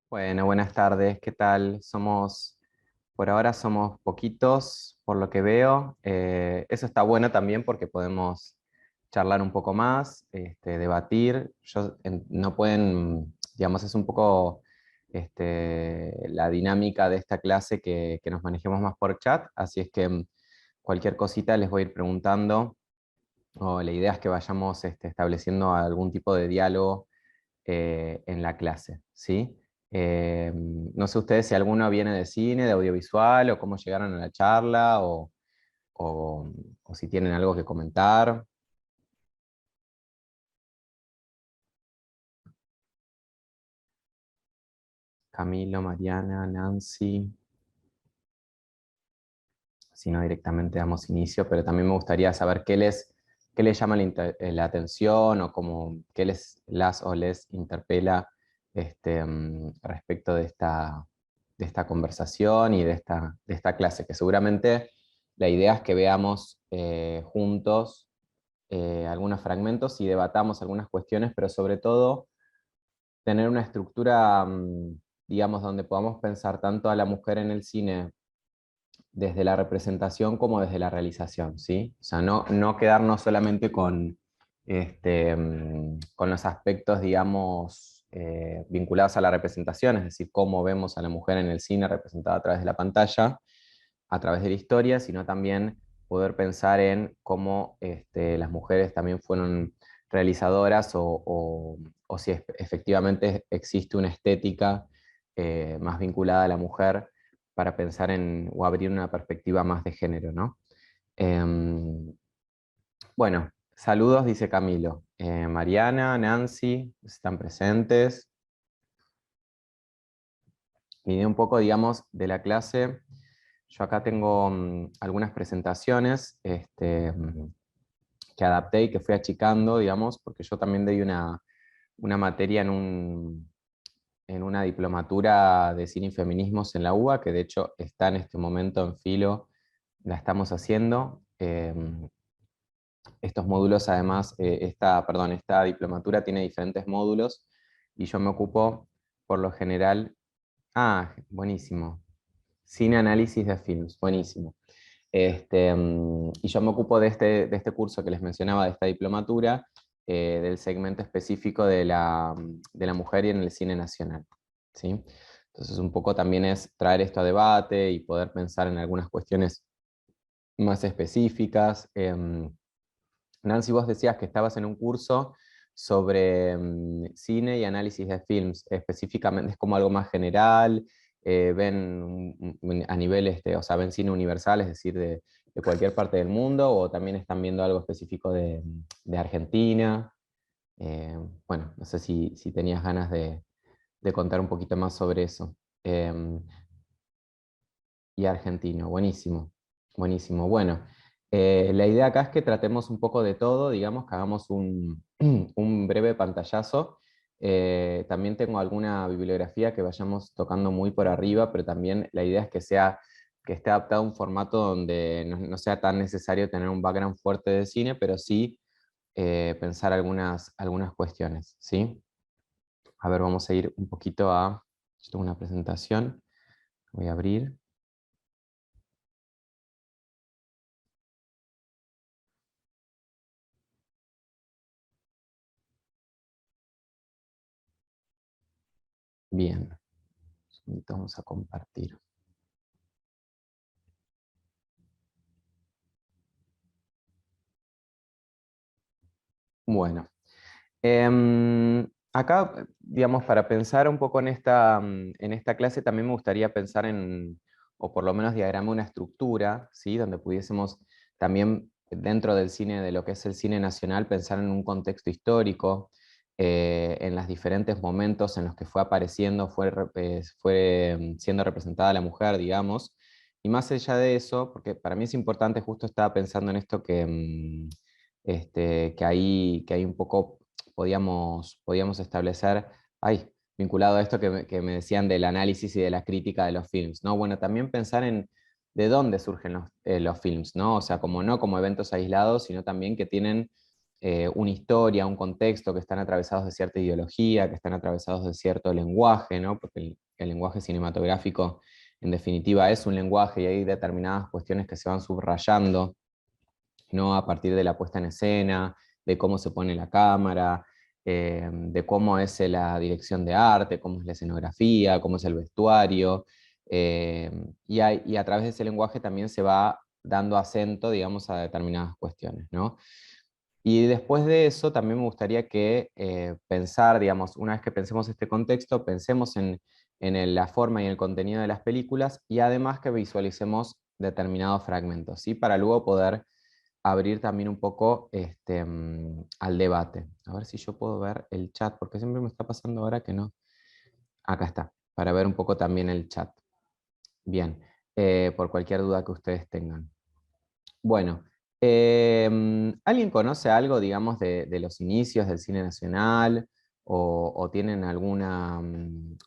Bueno, buenas tardes, ¿qué tal? Por ahora somos poquitos, por lo que veo. Eso está bueno también porque podemos charlar un poco más, debatir. No pueden, digamos, es un poco la dinámica de esta clase que nos manejemos más por chat, así es que cualquier cosita les voy a ir preguntando, o la idea es que vayamos estableciendo algún tipo de diálogo en la clase, ¿sí? No sé ustedes si alguno viene de cine, de audiovisual, o cómo llegaron a la charla, o- o si tienen algo que comentar. Camilo, Mariana, Nancy, si no directamente damos inicio, pero también me gustaría saber qué les llama la atención o qué las o les interpela respecto de esta conversación y de esta clase, que seguramente la idea es que veamos juntos algunos fragmentos y debatamos algunas cuestiones, pero sobre todo tener una estructura, digamos, donde podamos pensar tanto a la mujer en el cine desde la representación como desde la realización, ¿sí? O sea, no quedarnos solamente con los aspectos, digamos, vinculados a la representación, es decir, cómo vemos a la mujer en el cine representada a través de la pantalla, a través de la historia, sino también poder pensar en cómo las mujeres también fueron realizadoras o si efectivamente existe una estética más vinculada a la mujer para pensar en o abrir una perspectiva más de género, ¿no? Em, bueno, saludos, dice Camilo. Mariana, Nancy, están presentes. Mi idea un poco, digamos, de la clase. Yo acá tengo algunas presentaciones que adapté y que fui achicando, digamos, porque yo también doy una materia en una diplomatura de cine y feminismos en la UBA, que de hecho está en este momento en filo, la estamos haciendo. Estos módulos, además, esta diplomatura tiene diferentes módulos y yo me ocupo, por lo general, buenísimo, cine análisis de films, buenísimo. Y yo me ocupo de este curso que les mencionaba, de esta diplomatura, del segmento específico de la mujer y en el cine nacional, ¿sí? Entonces un poco también es traer esto a debate y poder pensar en algunas cuestiones más específicas. Nancy, vos decías que estabas en un curso sobre cine y análisis de films, específicamente es como algo más general, ven a nivel, o sea, ven cine universal, es decir, de cualquier parte del mundo, o también están viendo algo específico de Argentina. Eh, bueno, no sé si tenías ganas de contar un poquito más sobre eso. Em, y argentino, buenísimo, buenísimo. Bueno, la idea acá es que tratemos un poco de todo, digamos, que hagamos un breve pantallazo. También tengo alguna bibliografía que vayamos tocando muy por arriba, pero también la idea es que esté adaptado a un formato donde no sea tan necesario tener un background fuerte de cine, pero sí pensar algunas cuestiones, ¿sí? A ver, vamos a ir un poquito yo tengo una presentación, voy a abrir. Bien. Vamos a compartir. Bueno, acá, digamos, para pensar un poco en esta clase, también me gustaría pensar o por lo menos diagramar una estructura, ¿sí? Donde pudiésemos también, dentro del cine, de lo que es el cine nacional, pensar en un contexto histórico, en los diferentes momentos en los que fue apareciendo, fue siendo representada la mujer, digamos. Y más allá de eso, porque para mí es importante, justo estaba pensando en esto que ahí un poco podíamos establecer, vinculado a esto que me decían del análisis y de la crítica de los films, ¿no? Bueno, también pensar en de dónde surgen los films, ¿no? O sea, como no como eventos aislados, sino también que tienen una historia, un contexto, que están atravesados de cierta ideología, que están atravesados de cierto lenguaje, ¿no? Porque el lenguaje cinematográfico en definitiva es un lenguaje y hay determinadas cuestiones que se van subrayando, ¿no? A partir de la puesta en escena, de cómo se pone la cámara, de cómo es la dirección de arte, cómo es la escenografía, cómo es el vestuario, y a través de ese lenguaje también se va dando acento, digamos, a determinadas cuestiones, ¿no? Y después de eso también me gustaría que pensar, digamos, una vez que pensemos este contexto, pensemos en la forma y el contenido de las películas y además que visualicemos determinados fragmentos, ¿sí? Para luego poder abrir también un poco al debate. A ver si yo puedo ver el chat, porque siempre me está pasando ahora que no. Acá está, para ver un poco también el chat. Bien, por cualquier duda que ustedes tengan. Bueno, ¿alguien conoce algo, digamos, de los inicios del cine nacional? O tienen alguna,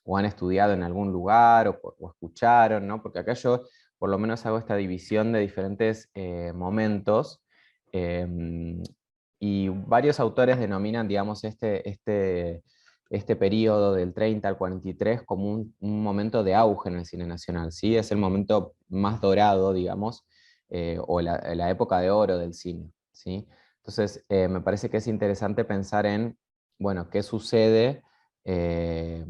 o han estudiado en algún lugar, o escucharon, ¿no? Porque acá yo por lo menos hago esta división de diferentes momentos, em, y varios autores denominan, digamos, este periodo del 30 al 43 como un momento de auge en el cine nacional, ¿sí? Es el momento más dorado, digamos, o la época de oro del cine, ¿sí? Entonces, me parece que es interesante pensar en, bueno, qué sucede, eh,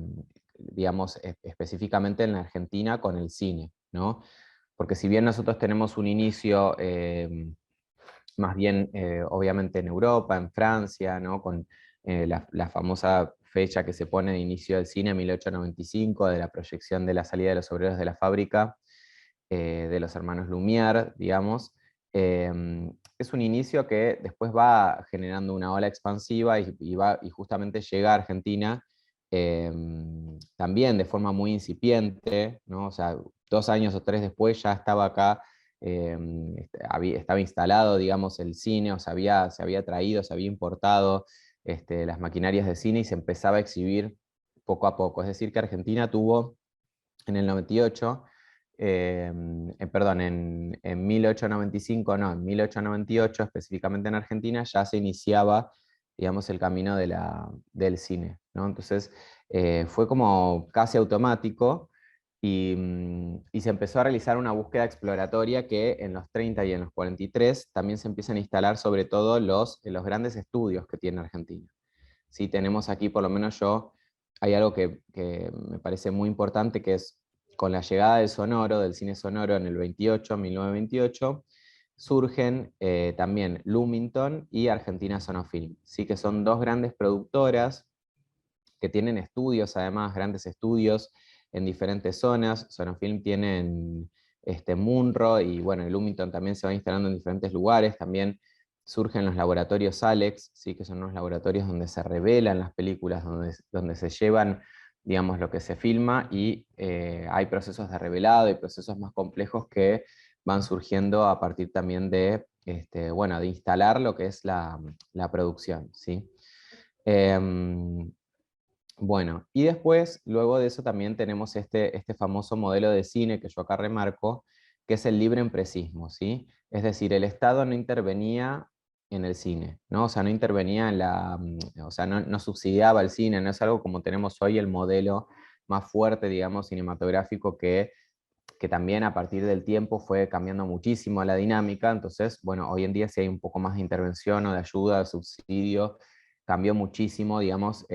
digamos, específicamente en la Argentina con el cine, ¿no? Porque si bien nosotros tenemos un inicio más bien, obviamente, en Europa, en Francia, ¿no? Con la famosa fecha que se pone de inicio del cine, 1895, de la proyección de la salida de los obreros de la fábrica, de los hermanos Lumière, digamos. Es un inicio que después va generando una ola expansiva y justamente llega a Argentina eh, también de forma muy incipiente, ¿no? O sea, 2 años o 3 después ya estaba acá, estaba instalado, digamos, el cine, o se había traído, se había importado las maquinarias de cine y se empezaba a exhibir poco a poco. Es decir, que Argentina tuvo en el 98, perdón, en 1895, no, en 1898 específicamente en Argentina, ya se iniciaba, digamos, el camino del cine, ¿no? Entonces, fue como casi automático y se empezó a realizar una búsqueda exploratoria que en los 30 y en los 43 también se empiezan a instalar sobre todo los grandes estudios que tiene Argentina. Sí, tenemos aquí, por lo menos yo, hay algo que me parece muy importante, que es con la llegada del sonoro, del cine sonoro en el 28, 1928, surgen también Lumington y Argentina Sonofilm, ¿sí? Que son dos grandes productoras que tienen estudios, además, grandes estudios en diferentes zonas. Sonofilm tiene en Munro y bueno, el Lumington también se va instalando en diferentes lugares. También surgen los laboratorios Alex, ¿sí? Que son unos laboratorios donde se revelan las películas, donde se llevan, digamos, lo que se filma y hay procesos de revelado y procesos más complejos que van surgiendo a partir también de, bueno, de instalar lo que es la producción, ¿sí? Bueno, y después, luego de eso también tenemos este famoso modelo de cine que yo acá remarco, que es el libre empresismo, ¿sí? Es decir, el Estado no intervenía en el cine, ¿no? O sea, no intervenía o sea, no subsidiaba el cine, no es algo como tenemos hoy el modelo más fuerte, digamos, cinematográfico que también a partir del tiempo fue cambiando muchísimo la dinámica. Entonces, bueno, hoy en día sí hay un poco más de intervención o de ayuda, de subsidio, cambió muchísimo, digamos,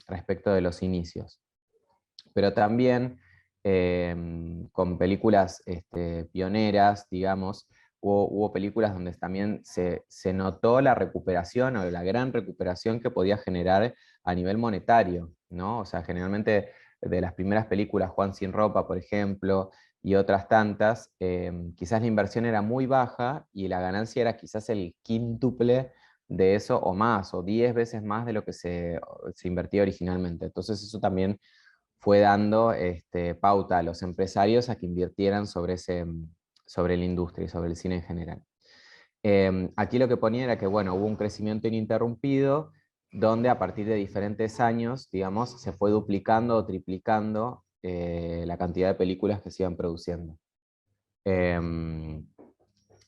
respecto de los inicios. Pero también con películas pioneras, digamos, hubo películas donde también se notó la recuperación o la gran recuperación que podía generar a nivel monetario, ¿no? O sea, generalmente de las primeras películas, Juan sin ropa, por ejemplo, y otras tantas, quizás la inversión era muy baja y la ganancia era quizás el quíntuple de eso o más, o 10 veces más de lo que se invertía originalmente. Entonces eso también fue dando pauta a los empresarios a que invirtieran sobre la industria y sobre el cine en general. Aquí lo que ponía era que, bueno, hubo un crecimiento ininterrumpido, donde a partir de diferentes años, digamos, se fue duplicando o triplicando la cantidad de películas que se iban produciendo.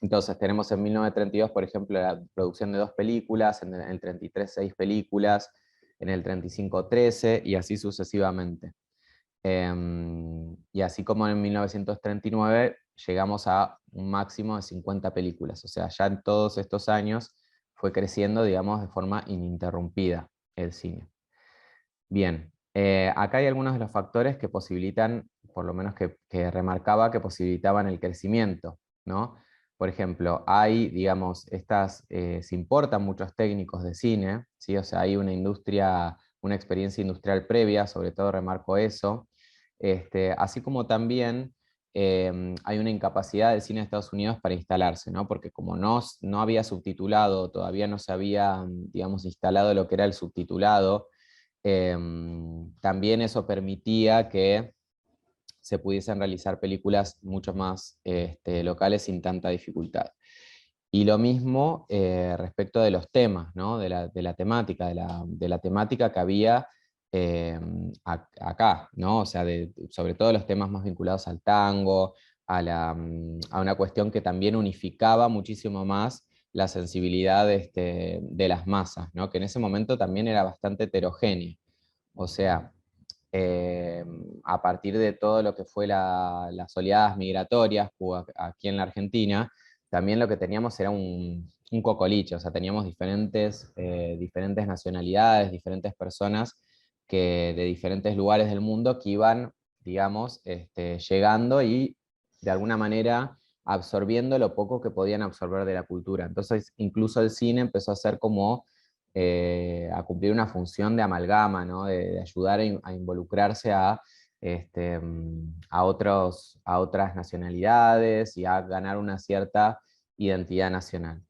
Entonces tenemos en 1932, por ejemplo, la producción de 2 películas, en el 33 6 películas, en el 35 13, y así sucesivamente. Y así como en 1939 llegamos a un máximo de 50 películas. O sea, ya en todos estos años fue creciendo, digamos, de forma ininterrumpida el cine. Bien, acá hay algunos de los factores que posibilitan, por lo menos que remarcaba, que posibilitaban el crecimiento, ¿no? Por ejemplo, hay, digamos, se importan muchos técnicos de cine, ¿sí? O sea, hay una industria, una experiencia industrial previa, sobre todo remarco eso, así como también hay una incapacidad del cine de Estados Unidos para instalarse, ¿no? Porque como no había subtitulado, todavía no se había, digamos, instalado lo que era el subtitulado, también eso permitía que se pudiesen realizar películas mucho más locales sin tanta dificultad. Y lo mismo respecto de los temas, ¿no? de la temática, de la temática que había acá, ¿no? O sea, sobre todo los temas más vinculados al tango, a una cuestión que también unificaba muchísimo más la sensibilidad de las masas, ¿no? Que en ese momento también era bastante heterogénea. O sea, eh, a partir de todo lo que fue las oleadas migratorias aquí en la Argentina, también lo que teníamos era un cocoliche, o sea, teníamos diferentes nacionalidades, diferentes personas de diferentes lugares del mundo que iban, digamos, llegando y de alguna manera absorbiendo lo poco que podían absorber de la cultura. Entonces, incluso el cine empezó a ser como a cumplir una función de amalgama, ¿no? De ayudar a involucrarse a otras nacionalidades y a ganar una cierta identidad nacional.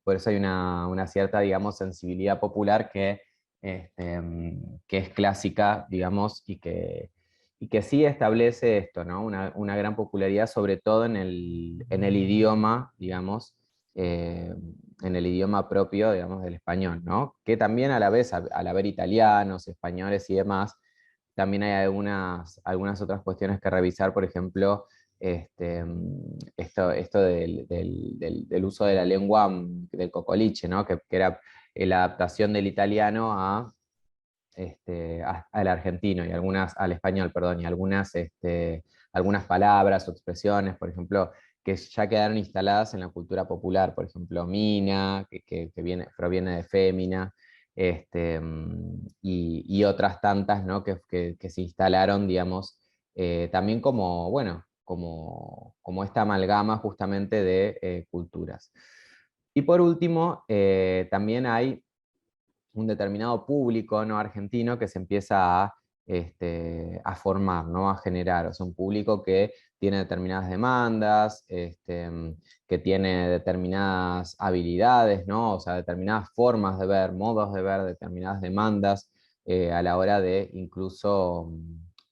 Por eso hay una cierta, digamos, sensibilidad popular que es clásica, digamos, y que sí establece esto, ¿no? Una gran popularidad, sobre todo en el idioma, digamos, eh, en el idioma propio, digamos, del español, ¿no? Que también a la vez, al haber italianos, españoles y demás, también hay algunas otras cuestiones que revisar, por ejemplo, esto del uso de la lengua del cocoliche, ¿no? Que era la adaptación del italiano al argentino y al español, perdón, y algunas palabras o expresiones, por ejemplo, que ya quedaron instaladas en la cultura popular, por ejemplo, mina, proviene de fémina, y otras tantas, ¿no? que se instalaron, digamos, también como, bueno, como esta amalgama justamente de culturas. Y por último, también hay un determinado público no argentino que se empieza a formar, ¿no? A generar, o sea, un público que tiene determinadas demandas, que tiene determinadas habilidades, ¿no? O sea, determinadas formas de ver, modos de ver, determinadas demandas a la hora de incluso,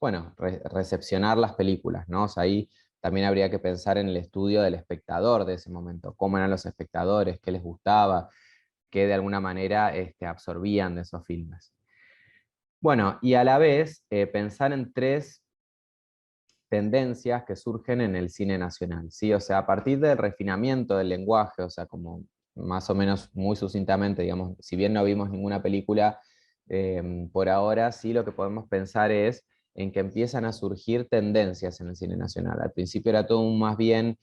bueno, recepcionar las películas, ¿no? O sea, ahí también habría que pensar en el estudio del espectador de ese momento, cómo eran los espectadores, qué les gustaba, que de alguna manera absorbían de esos filmes. Bueno, y a la vez pensar en 3 tendencias que surgen en el cine nacional, ¿sí? O sea, a partir del refinamiento del lenguaje, o sea, como más o menos muy sucintamente, digamos, si bien no vimos ninguna película por ahora, sí lo que podemos pensar es en que empiezan a surgir tendencias en el cine nacional. Al principio era todo más bien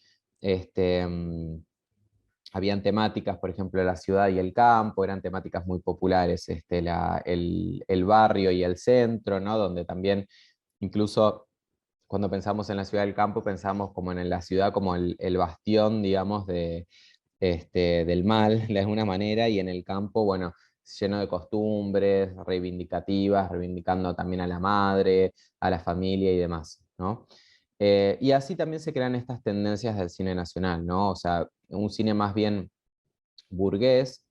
habían temáticas, por ejemplo, la ciudad y el campo, eran temáticas muy populares, el barrio y el centro, ¿no? Donde también, incluso cuando pensamos en la ciudad y el campo, pensamos como en la ciudad como el bastión, digamos, del mal, de alguna manera, y en el campo, bueno, lleno de costumbres reivindicativas, reivindicando también a la madre, a la familia y demás, ¿no? Y así también se crean estas tendencias del cine nacional, ¿no? O sea, un cine más bien burgués,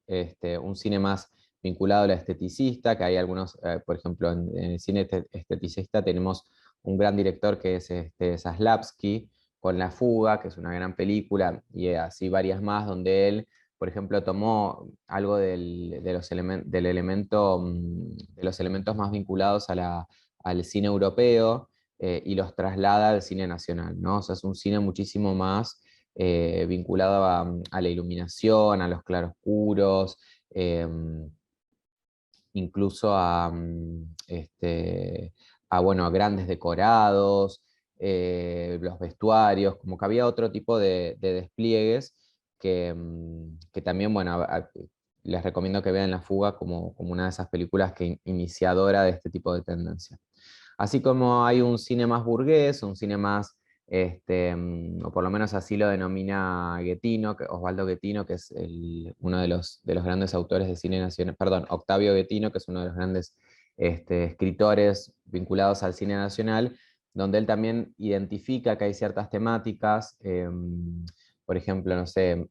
un cine más vinculado a la esteticista, que hay algunos, por ejemplo, en el cine esteticista tenemos un gran director que es Zaslavsky, con La Fuga, que es una gran película, y así varias más, donde él, por ejemplo, tomó algo de los elementos más vinculados al cine europeo y los traslada al cine nacional, ¿no? O sea, es un cine muchísimo más vinculado a la iluminación, a los claroscuros, em, incluso bueno, a grandes decorados, los vestuarios, como que había otro tipo de despliegues que también, bueno, les recomiendo que vean La Fuga como una de esas películas que iniciadora de este tipo de tendencia. Así como hay un cine más burgués, un cine más, o por lo menos así lo denomina Guettino, Osvaldo Guettino, que es uno de los grandes autores de cine nacional, perdón, Octavio Guettino, que es uno de los grandes escritores vinculados al cine nacional, donde él también identifica que hay ciertas temáticas, por ejemplo, no sé,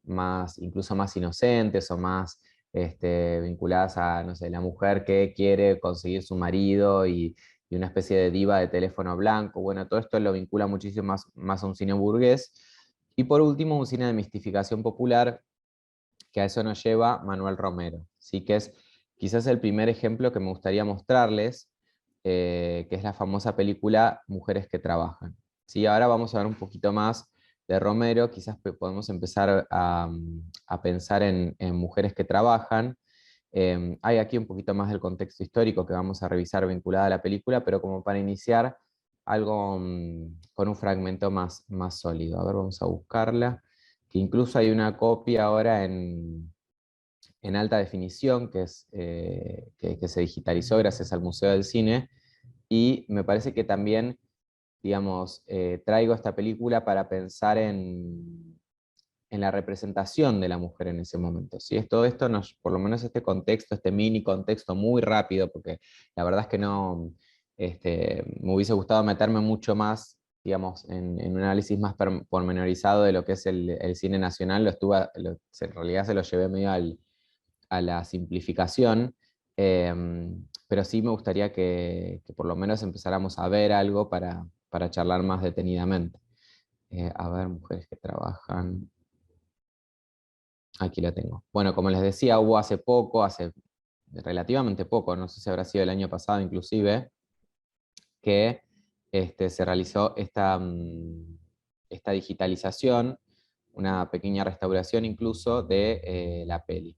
incluso más inocentes o más vinculadas a, no sé, la mujer que quiere conseguir su marido y una especie de diva de teléfono blanco. Bueno, todo esto lo vincula muchísimo más a un cine burgués. Y por último, un cine de mistificación popular, que a eso nos lleva Manuel Romero. ¿Sí? Que es quizás el primer ejemplo que me gustaría mostrarles, que es la famosa película Mujeres que Trabajan. ¿Sí? Ahora vamos a ver un poquito más de Romero, quizás podemos empezar a pensar en mujeres que trabajan. Hay aquí un poquito más del contexto histórico que vamos a revisar vinculada a la película, pero como para iniciar algo con un fragmento más sólido. A ver, vamos a buscarla, que incluso hay una copia ahora en alta definición que se digitalizó gracias al Museo del Cine, y me parece que también, digamos, traigo esta película para pensar en la representación de la mujer en ese momento. ¿Sí? Todo esto, por lo menos este contexto, este mini contexto muy rápido, porque la verdad es que no, me hubiese gustado meterme mucho más, digamos, en un análisis más pormenorizado de lo que es el cine nacional, en realidad se lo llevé medio a la simplificación, pero sí me gustaría que por lo menos empezáramos a ver algo para charlar más detenidamente. A ver, mujeres que trabajan. Aquí la tengo. Bueno, como les decía, hubo hace relativamente poco, no sé si habrá sido el año pasado inclusive, que se realizó esta digitalización, una pequeña restauración incluso de la peli.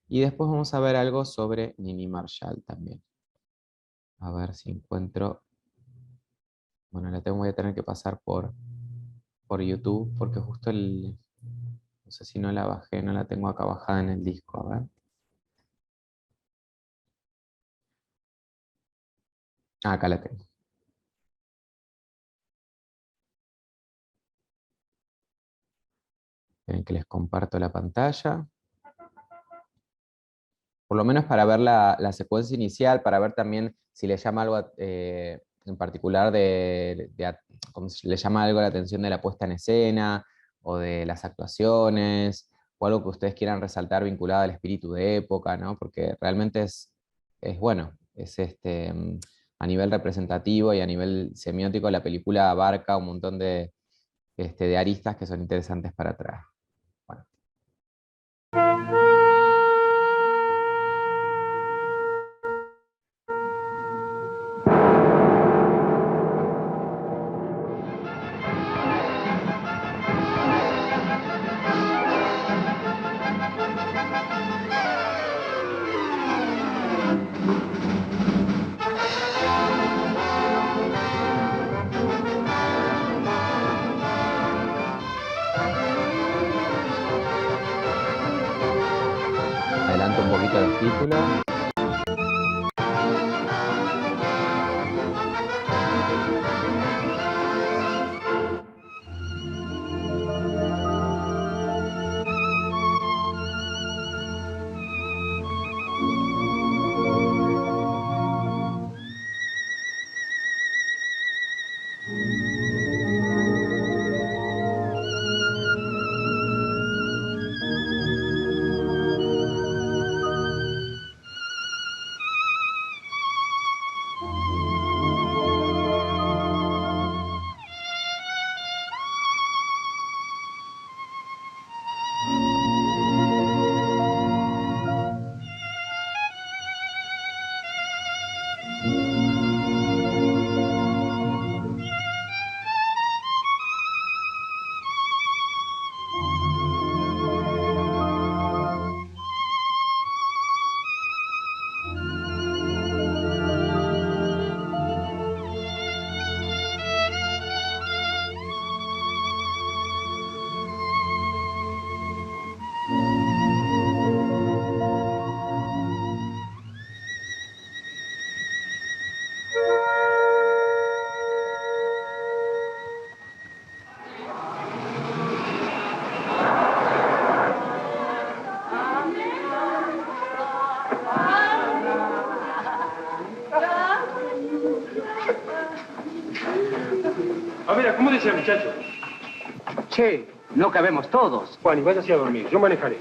Y después vamos a ver algo sobre Nini Marshall también. A ver si encuentro. Bueno, voy a tener que pasar por YouTube, porque justo no sé si no la bajé, no la tengo acá bajada en el disco, a ver. Ah, acá la tengo. Ven que les comparto la pantalla. Por lo menos para ver la secuencia inicial, para ver también si le llama algo en particular como si le llama algo la atención de la puesta en escena, o de las actuaciones, o algo que ustedes quieran resaltar vinculado al espíritu de época, ¿no? Porque realmente es bueno, a nivel representativo y a nivel semiótico, la película abarca un montón de aristas que son interesantes para atrás. Bueno. Adelanto un poquito los títulos. ver, acomódese, muchachos. Che, no cabemos todos. Juan, y váyase a dormir. Yo manejaré.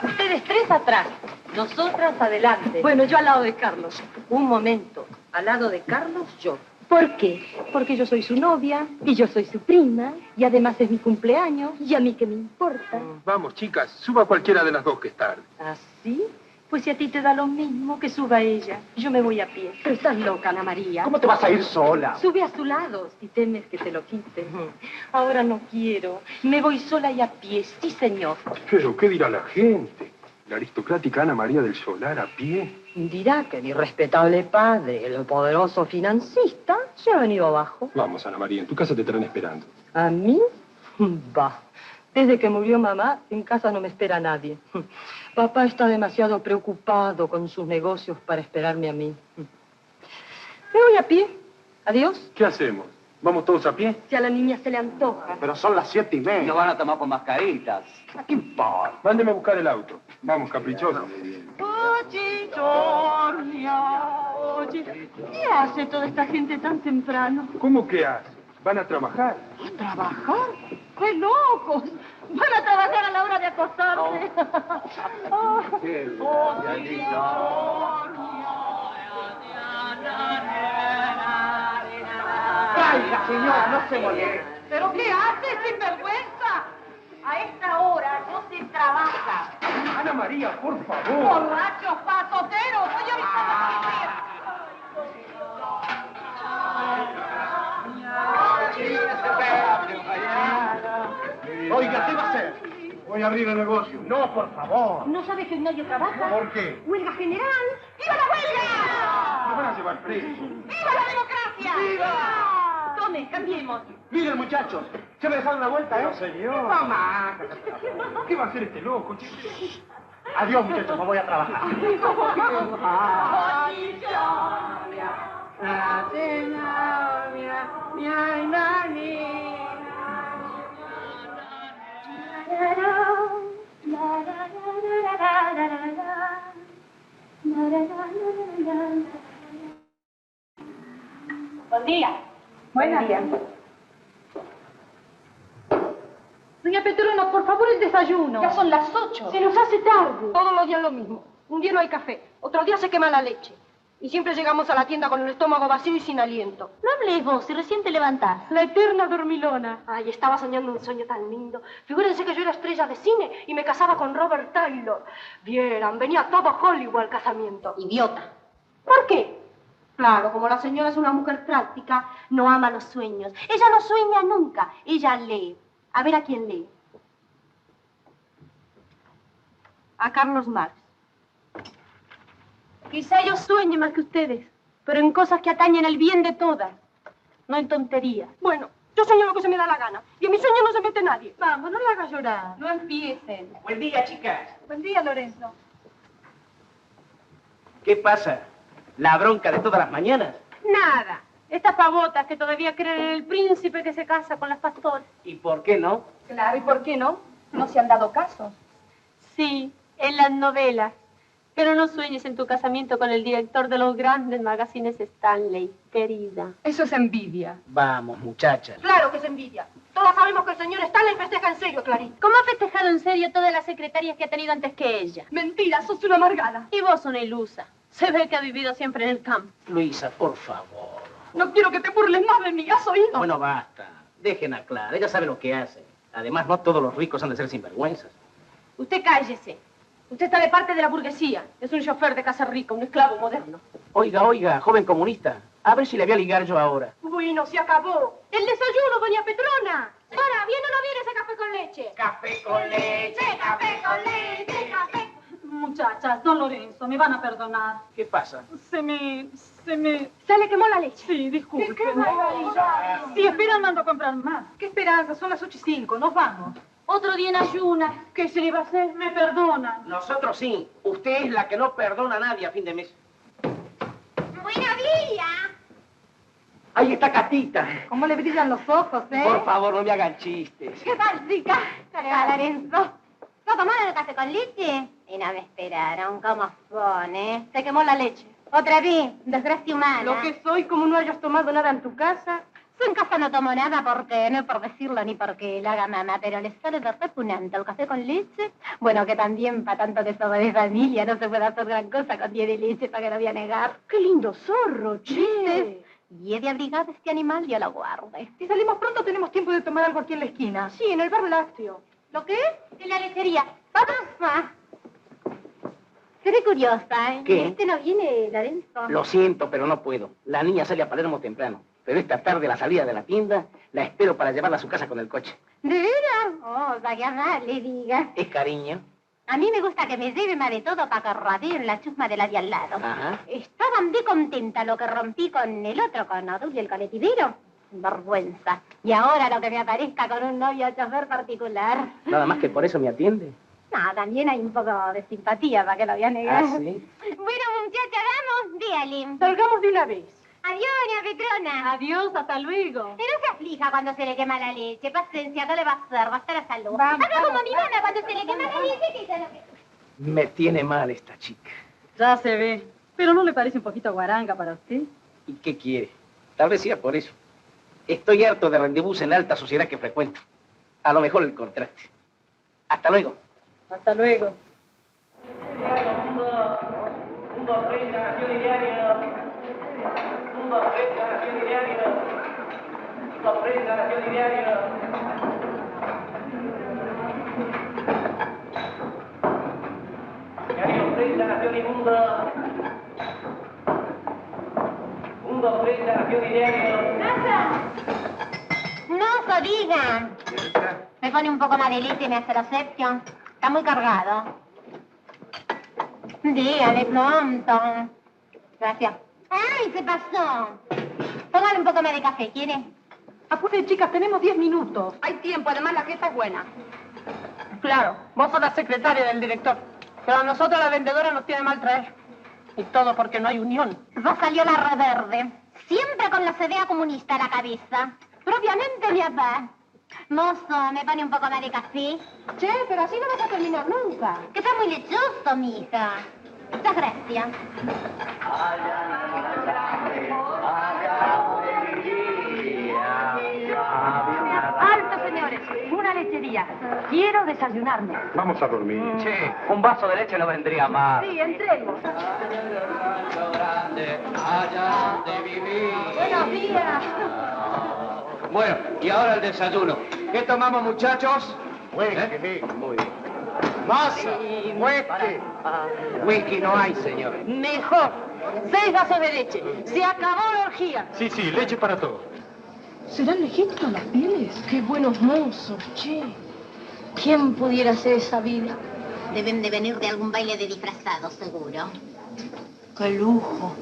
Ustedes tres atrás, nosotras adelante. Bueno, yo al lado de Carlos. Un momento. Al lado de Carlos, yo. ¿Por qué? Porque yo soy su novia y yo soy su prima y además es mi cumpleaños y a mí qué me importa. Vamos, chicas, suba cualquiera de las dos que es tarde. ¿Así? Pues si a ti te da lo mismo, que suba ella. Yo me voy a pie. Pero estás loca, Ana María. ¿Cómo te vas a ir sola? Sube a su lado si temes que te lo quite. Ahora no quiero. Me voy sola y a pie. Sí, señor. Pero, ¿qué dirá la gente? La aristocrática Ana María del Solar a pie. Dirá que mi respetable padre, el poderoso financista, se ha venido abajo. Vamos, Ana María, en tu casa te estarán esperando. ¿A mí? Bah. Desde que murió mamá, en casa no me espera nadie. Papá está demasiado preocupado con sus negocios para esperarme a mí. Me voy a pie. Adiós. ¿Qué hacemos? ¿Vamos todos a pie? Si a la niña se le antoja. Pero son las 7:30. No van a tomar con mascaritas. ¿A qué importa? Mándeme a buscar el auto. Vamos, caprichoso. Oye, Sonia, oye, ¿qué hace toda esta gente tan temprano? ¿Cómo que hace? ¿Van a trabajar? ¿A trabajar? ¡Qué locos! Van a trabajar a la hora de acostarse. ¡Caiga, señora! ¡No se moleste! ¿Pero qué hace, sinvergüenza? A esta hora no se trabaja. Ana María, por favor. ¡Borrachos, patoteros! ¡Voy a Oiga, ¿qué va a hacer? Voy a abrir el negocio. No, por favor. ¿No sabe que nadie trabaja? ¿Por qué? ¡Huelga general! ¡Viva la huelga! Nos van a llevar presos. ¡Viva la democracia! ¡Viva! Tome, cambiemos. Miren, muchachos, se me dejaron una vuelta, ¿eh? No, señor. Mamá. ¿Qué va a hacer este loco? Adiós, muchachos, me voy a trabajar. Buen día. Buenos días. Doña Petrona, por favor, el desayuno. Ya son las 8. Se nos hace tarde. Todos los días lo mismo. Un día no hay café, otro día se quema la leche. Y siempre llegamos a la tienda con el estómago vacío y sin aliento. No hables vos, si recién te levantás. La eterna dormilona. Ay, estaba soñando un sueño tan lindo. Figúrense que yo era estrella de cine y me casaba con Robert Taylor. Vieran, venía todo Hollywood al casamiento. Idiota. ¿Por qué? Claro, como la señora es una mujer práctica, no ama los sueños. Ella no sueña nunca, ella lee. A ver a quién lee. A Carlos Marx. Quizá yo sueñe más que ustedes, pero en cosas que atañen al bien de todas, no en tonterías. Bueno, yo sueño lo que se me da la gana. Y en mi sueño no se mete nadie. Vamos, no la hagas llorar. No empiecen. Buen día, chicas. Buen día, Lorenzo. ¿Qué pasa? ¿La bronca de todas las mañanas? Nada. Estas pavotas que todavía creen en el príncipe que se casa con las pastoras. ¿Y por qué no? Claro, ¿y por qué no? No se han dado casos. Sí, en las novelas. Pero no sueñes en tu casamiento con el director de los grandes magazines Stanley, querida. Eso es envidia. Vamos, muchachas. Claro que es envidia. Todas sabemos que el señor Stanley festeja en serio, Clarín. ¿Cómo ha festejado en serio todas las secretarias que ha tenido antes que ella? Mentira, sos una amargada. Y vos una ilusa. Se ve que ha vivido siempre en el campo. Luisa, por favor. No quiero que te burles más de mí, ¿has oído? Bueno, basta. Dejen a Clara. Ella sabe lo que hace. Además, no todos los ricos han de ser sinvergüenzas. Usted cállese. Usted está de parte de la burguesía. Es un chofer de casa rica, un esclavo moderno. Oiga, joven comunista. A ver si le voy a ligar yo ahora. Bueno, se acabó. El desayuno, doña Petrona. Ahora, ¿viene o no viene ese café con leche? Café con leche, café con leche, café. Muchachas, don Lorenzo, me van a perdonar. ¿Qué pasa? Se me... Se le quemó la leche. Sí, disculpen. ¡Qué barbaridad! Si esperan, mando a comprar más. ¿Qué esperanza? Son las 8:05, nos vamos. Otro día en ayunas. ¿Qué se le va a hacer? Me perdonan. Nosotros sí. Usted es la que no perdona a nadie a fin de mes. ¡Buenos días! Ahí está Catita. ¿Cómo le brillan los ojos, Por favor, no me hagan chistes. ¿Qué tal, chica? Lorenzo. ¿No tomaron el café con leche? Y no me esperaron. ¿Cómo son, eh? Se quemó la leche. Otra vez, desgracia humana. Lo que soy, como no hayas tomado nada en tu casa, Yo en casa no tomo nada porque, no es por decirlo ni porque la haga mamá, pero les sale de repugnante el café con leche. Bueno, que también para tanto tesoro de familia no se puede hacer gran cosa con 10 de leche, para que no voy a negar. ¡Qué lindo zorro, che! Y he de abrigar este animal, Dios lo guarde. Si salimos pronto tenemos tiempo de tomar algo aquí en la esquina. Sí, en el bar lácteo. ¿Lo qué? En la lechería. ¡Vamos! Seré curiosa, ¿eh? ¿Qué? ¿Este no viene, Lorenzo? Lo siento, pero no puedo. La niña sale a Palermo temprano. Pero esta tarde, a la salida de la tienda, la espero para llevarla a su casa con el coche. ¿De veras? Oh, vaya mal, le diga. Es cariño. A mí me gusta que me lleve más de todo para que radeen la chusma de la de al lado. Ajá. Estaban de contenta lo que rompí con el otro, con Odul y el coletidero. Vergüenza. Y ahora lo que me aparezca con un novio chofer particular. Nada más que por eso me atiende. No, también hay un poco de simpatía, para que lo voy a negar. ¿Ah, sí? Bueno, muchacha, vamos, dígale. Salgamos de una vez. Adiós, doña Petrona. Adiós, hasta luego. Y no se aflija cuando se le quema la leche. Paciencia, no le va a hacer, va a estar a salud. Vamos, Haga como vamos, mi mamá cuando se le quema la leche, que ya lo que... Me tiene mal esta chica. Ya se ve. ¿Pero no le parece un poquito guaranga para usted? ¿Y qué quiere? Tal vez sea por eso. Estoy harto de rendezvous en la alta sociedad que frecuento. A lo mejor el contraste. Hasta luego. Hasta luego. No, Sodiga. Me pone un poco más de leche y me hace la excepción. Está muy cargado. Dígale pronto. Gracias. ¡Ay, se pasó! Póngale un poco más de café, ¿quiere? Apure, chicas, tenemos 10 minutos. Hay tiempo, además la fiesta es buena. Claro, vos sos la secretaria del director. Pero a nosotros la vendedora nos tiene mal traer. Y todo porque no hay unión. Vos salió la reverde. Siempre con la idea comunista a la cabeza. Propiamente mi papá. Mozo, ¿me pone un poco más de café? Che, pero así no vas a terminar nunca. Que está muy lechoso, mija. Muchas gracias. Alto, señores. Una lechería. Quiero desayunarme. Vamos a dormir. Che, un vaso de leche no vendría mal. Sí, entremos. Buenos días. Bueno, y ahora el desayuno. ¿Qué tomamos, muchachos? Whisky. Muy bien. Masa. Whisky. Whisky no hay, señor. Mejor. 6 vasos de leche. Se acabó la orgía. Sí, leche para todos. ¿Serán legítimas las pieles? Qué buenos mozos, che. ¿Quién pudiera hacer esa vida? Deben de venir de algún baile de disfrazados, seguro. Qué lujo.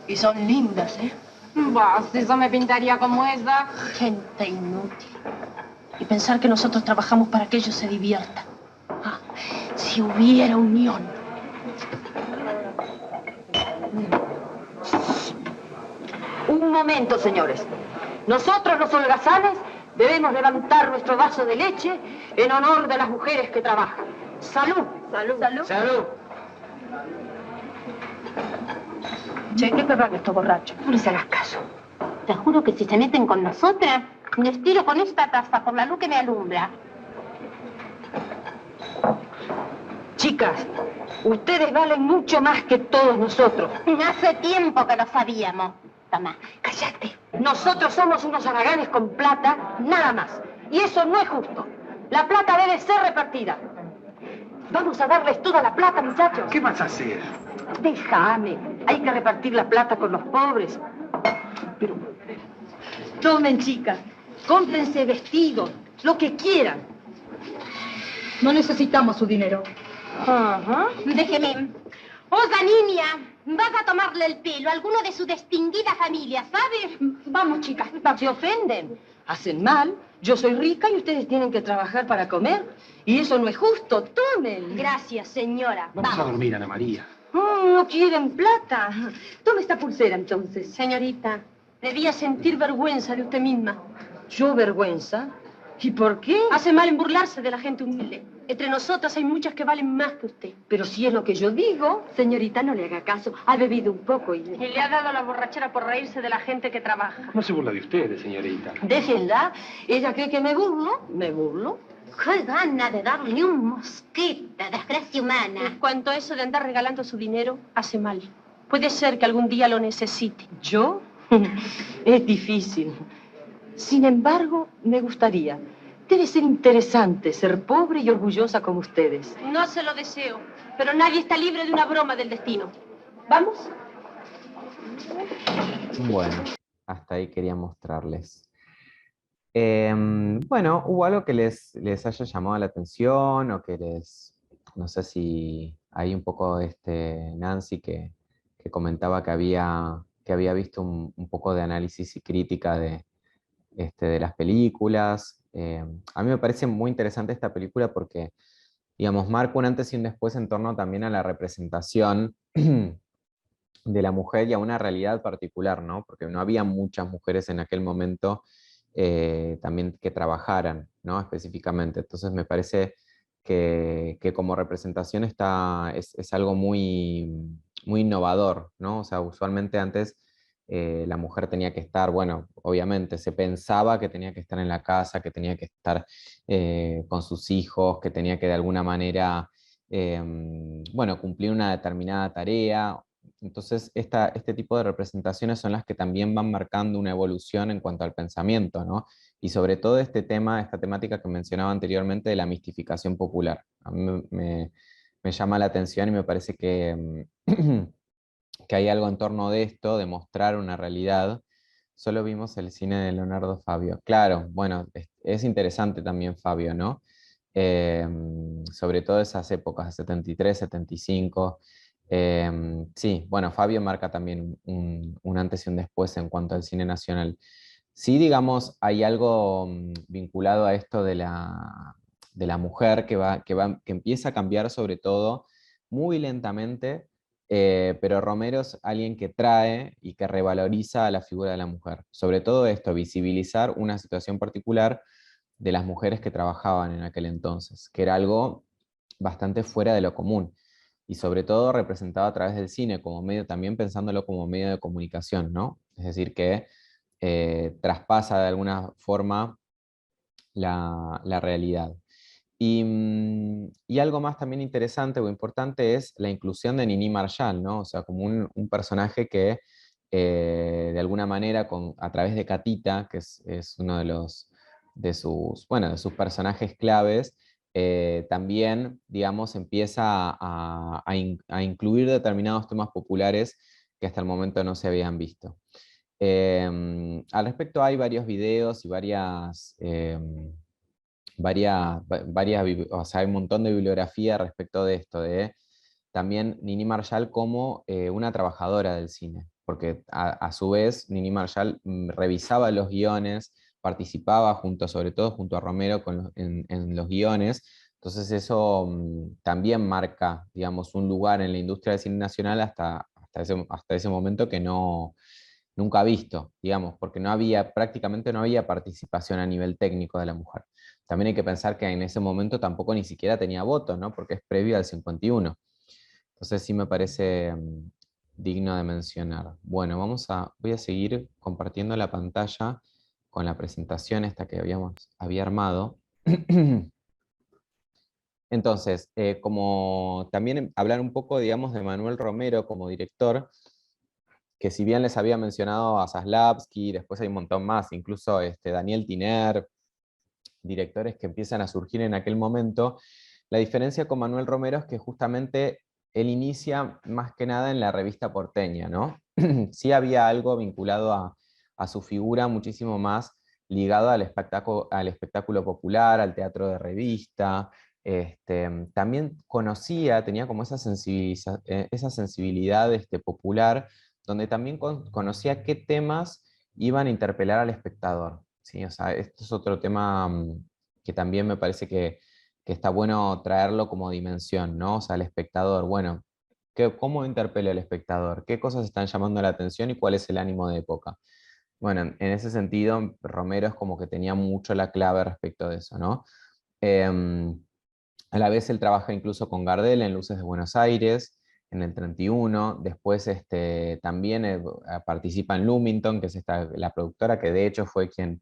Y son lindas, ¿eh? Bah, si eso me pintaría como esa. Gente inútil. Y pensar que nosotros trabajamos para que ellos se diviertan. Ah, si hubiera unión. Un momento, señores. Nosotros, los holgazanes, debemos levantar nuestro vaso de leche en honor de las mujeres que trabajan. ¡Salud! ¡Salud! ¡Salud! ¡Salud! Che, ¿qué querrán estos borrachos? No les hagas caso. Te juro que si se meten con nosotras, les tiro con esta taza por la luz que me alumbra. Chicas, ustedes valen mucho más que todos nosotros. Hace tiempo que lo sabíamos. Toma. ¡Cállate! Nosotros somos unos haraganes con plata, nada más. Y eso no es justo. La plata debe ser repartida. Vamos a darles toda la plata, muchachos. ¿Qué vas a hacer? Déjame. Hay que repartir la plata con los pobres. Pero... Tomen, chicas. Cómprense vestidos, lo que quieran. No necesitamos su dinero. Ajá. Déjeme. Oiga, niña, vas a tomarle el pelo a alguno de su distinguida familia, ¿sabe? Vamos, chicas. Se ofenden. Hacen mal. Yo soy rica y ustedes tienen que trabajar para comer. Y eso no es justo. Tomen. Gracias, señora. Vamos a dormir, Ana María. No quieren plata. Tome esta pulsera, entonces. Señorita. Debía sentir vergüenza de usted misma. ¿Yo vergüenza? ¿Y por qué? Hace mal en burlarse de la gente humilde. Entre nosotras hay muchas que valen más que usted. Pero si es lo que yo digo. Señorita, no le haga caso. Ha bebido un poco y... Y le ha dado la borrachera por reírse de la gente que trabaja. No se burla de ustedes, señorita. Déjenla. Ella cree que me burlo. Me burlo. ¡Qué gana de darle un mosquete, desgracia humana! En cuanto a eso de andar regalando su dinero, hace mal. Puede ser que algún día lo necesite. ¿Yo? Es difícil. Sin embargo, me gustaría. Debe ser interesante ser pobre y orgullosa como ustedes. No se lo deseo, pero nadie está libre de una broma del destino. ¿Vamos? Bueno, hasta ahí quería mostrarles. Bueno, ¿hubo algo que les haya llamado la atención o que no sé si hay un poco Nancy que comentaba que había visto un poco de análisis y crítica de las películas? A mí me parece muy interesante esta película porque, digamos, marca un antes y un después en torno también a la representación de la mujer y a una realidad particular, ¿no? Porque no había muchas mujeres en aquel momento también que trabajaran, ¿no? Específicamente. Entonces me parece que como representación es algo muy, muy innovador, ¿no? O sea, usualmente antes la mujer tenía que estar, bueno, obviamente se pensaba que tenía que estar en la casa, que tenía que estar con sus hijos, que tenía que de alguna manera, bueno, cumplir una determinada tarea. Entonces, este tipo de representaciones son las que también van marcando una evolución en cuanto al pensamiento, ¿no? Y sobre todo esta temática que mencionaba anteriormente de la mistificación popular. A mí me llama la atención y me parece que hay algo en torno de esto, de mostrar una realidad. Solo vimos el cine de Leonardo Fabio. Claro, bueno, es interesante también Fabio, ¿no? Eh, Sobre todo esas épocas, 73, 75. Sí, bueno, Fabio marca también un antes y un después en cuanto al cine nacional. Sí, digamos, hay algo vinculado a esto de la mujer que empieza a cambiar sobre todo muy lentamente, pero Romero es alguien que trae y que revaloriza a la figura de la mujer. Sobre todo esto, visibilizar una situación particular de las mujeres que trabajaban en aquel entonces, que era algo bastante fuera de lo común, y sobre todo representado a través del cine, como medio, también pensándolo como medio de comunicación, ¿no? Es decir, que traspasa de alguna forma la realidad. Y algo más también interesante o importante es la inclusión de Nini Marshall, ¿no? O sea, como un personaje que de alguna manera, a través de Catita, que es uno de sus personajes claves, también, digamos, empieza a incluir determinados temas populares que hasta el momento no se habían visto. Al respecto hay varios videos y o sea, hay un montón de bibliografía respecto de esto, de también Nini Marshall como una trabajadora del cine, porque a su vez Nini Marshall revisaba los guiones, participaba sobre todo junto a Romero en los guiones. Entonces eso también marca, digamos, un lugar en la industria del cine nacional hasta ese momento que nunca visto, digamos, porque prácticamente no había participación a nivel técnico de la mujer. También hay que pensar que en ese momento tampoco ni siquiera tenía voto, ¿no? Porque es previo al 51. Entonces sí me parece digno de mencionar. Bueno, voy a seguir compartiendo la pantalla con la presentación esta que había armado. Entonces, como también hablar un poco, digamos, de Manuel Romero como director, que si bien les había mencionado a Zaslavsky, después hay un montón más, incluso Daniel Tiner, directores que empiezan a surgir en aquel momento, la diferencia con Manuel Romero es que justamente él inicia más que nada en la revista porteña, ¿no? Sí había algo vinculado a su figura muchísimo más ligado al espectáculo popular, al teatro de revista. También tenía como esa sensibilidad popular, donde también conocía qué temas iban a interpelar al espectador, ¿sí? O sea, esto es otro tema que también me parece que está bueno traerlo como dimensión, ¿no? O sea, el espectador, bueno, ¿cómo interpela el espectador? ¿Qué cosas están llamando la atención y cuál es el ánimo de época? Bueno, en ese sentido, Romero es como que tenía mucho la clave respecto de eso, ¿no? Em, a la vez él trabaja incluso con Gardel en Luces de Buenos Aires, en el 31, después también participa en Lumington, que es la productora que de hecho fue quien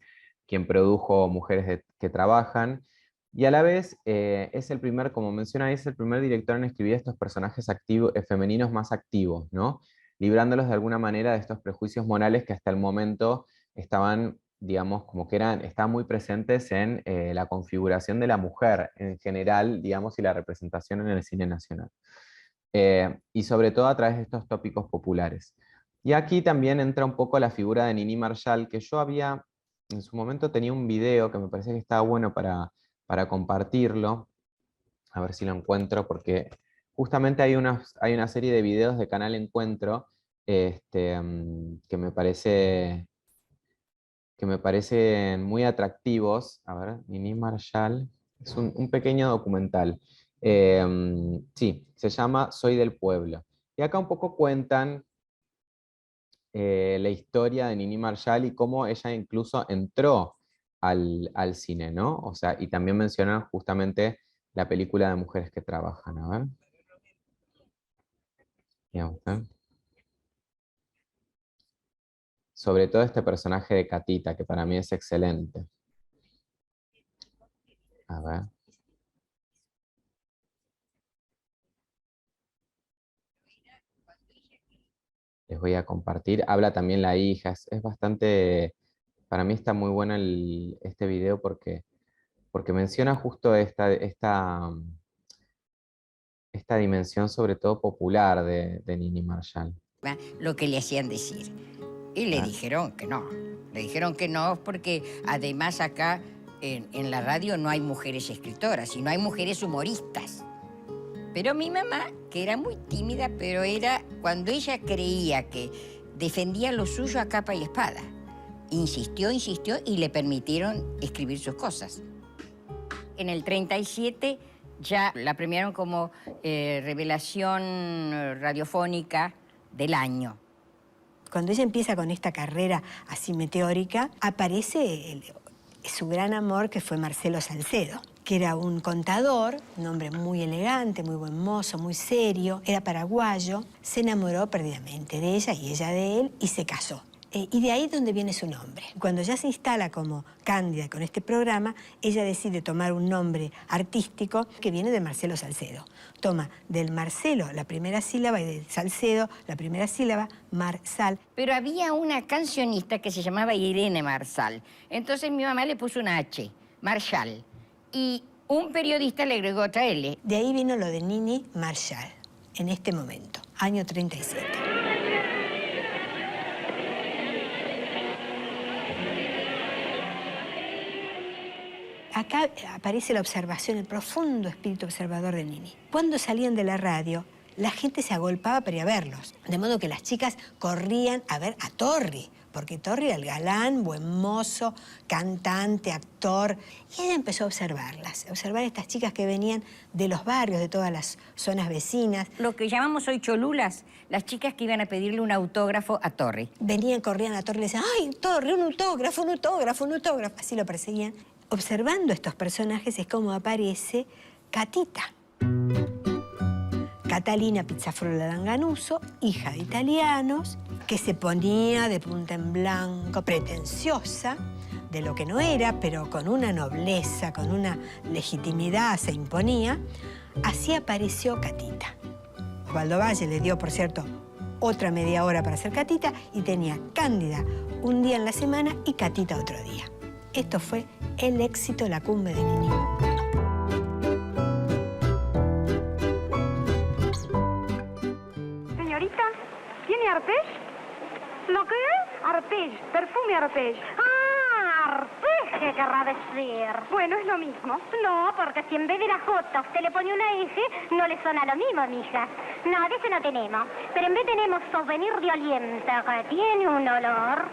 produjo Mujeres que Trabajan, y a la vez es el primer, como menciona, es el primer director en escribir estos personajes femeninos más activos, ¿no? Librándolos de alguna manera de estos prejuicios morales que hasta el momento estaban, digamos, como que estaban muy presentes en la configuración de la mujer en general, digamos, y la representación en el cine nacional. Y sobre todo a través de estos tópicos populares. Y aquí también entra un poco la figura de Nini Marshall, que yo en su momento tenía un video que me parece que estaba bueno para compartirlo, a ver si lo encuentro, porque justamente hay una serie de videos de Canal Encuentro que me parecen muy atractivos. A ver, Nini Marshall, es un pequeño documental. Sí, se llama Soy del Pueblo. Y acá un poco cuentan la historia de Nini Marshall y cómo ella incluso entró al cine, ¿no? O sea, y también mencionan justamente la película de Mujeres que Trabajan. A ver. Digamos, ¿eh? Sobre todo este personaje de Catita, que para mí es excelente. A ver. Les voy a compartir. Habla también la hija. Es bastante... Para mí está muy bueno este video porque menciona justo esta dimensión sobre todo popular de Nini Marshall. Lo que le hacían decir. Y le dijeron que no. Le dijeron que no porque además acá en la radio no hay mujeres escritoras y no hay mujeres humoristas. Pero mi mamá, que era muy tímida, pero era cuando ella creía que defendía lo suyo a capa y espada. Insistió y le permitieron escribir sus cosas. En el 37 ya la premiaron como revelación radiofónica del año. Cuando ella empieza con esta carrera así meteórica, aparece su gran amor, que fue Marcelo Salcedo, que era un contador, un hombre muy elegante, muy buen mozo, muy serio, era paraguayo, se enamoró perdidamente de ella y ella de él y se casó. Y de ahí es donde viene su nombre. Cuando ya se instala como Cándida con este programa, ella decide tomar un nombre artístico que viene de Marcelo Salcedo. Toma del Marcelo la primera sílaba y del Salcedo la primera sílaba, Marsal. Pero había una cancionista que se llamaba Irene Marsal. Entonces mi mamá le puso una H, Marshall. Y un periodista le agregó otra L. De ahí vino lo de Nini Marshall, en este momento, año 37. Acá aparece la observación, el profundo espíritu observador de Nini. Cuando salían de la radio, la gente se agolpaba para ir a verlos. De modo que las chicas corrían a ver a Torri, porque Torri era el galán, buen mozo, cantante, actor. Y ella empezó a observarlas, a observar a estas chicas que venían de los barrios, de todas las zonas vecinas. Lo que llamamos hoy cholulas, las chicas que iban a pedirle un autógrafo a Torri. Venían, corrían a Torri y le decían, ¡ay, Torri, un autógrafo, un autógrafo, un autógrafo! Así lo perseguían. Observando estos personajes es como aparece Catita. Catalina Pizzafrola Langanuso, hija de italianos, que se ponía de punta en blanco, pretenciosa, de lo que no era, pero con una nobleza, con una legitimidad se imponía. Así apareció Catita. Osvaldo Valle le dio, por cierto, otra media hora para hacer Catita y tenía Cándida un día en la semana y Catita otro día. Esto fue el éxito, la cumbre de Nini. Señorita, ¿tiene arpège? ¿Lo qué es? Arpège, perfume arpège. Ah, arpège querrá decir. Bueno, es lo mismo. No, porque si en vez de la J usted le pone una S, no le suena lo mismo, mija. No, de ese no tenemos. Pero en vez tenemos Souvenir de Oliente, que tiene un olor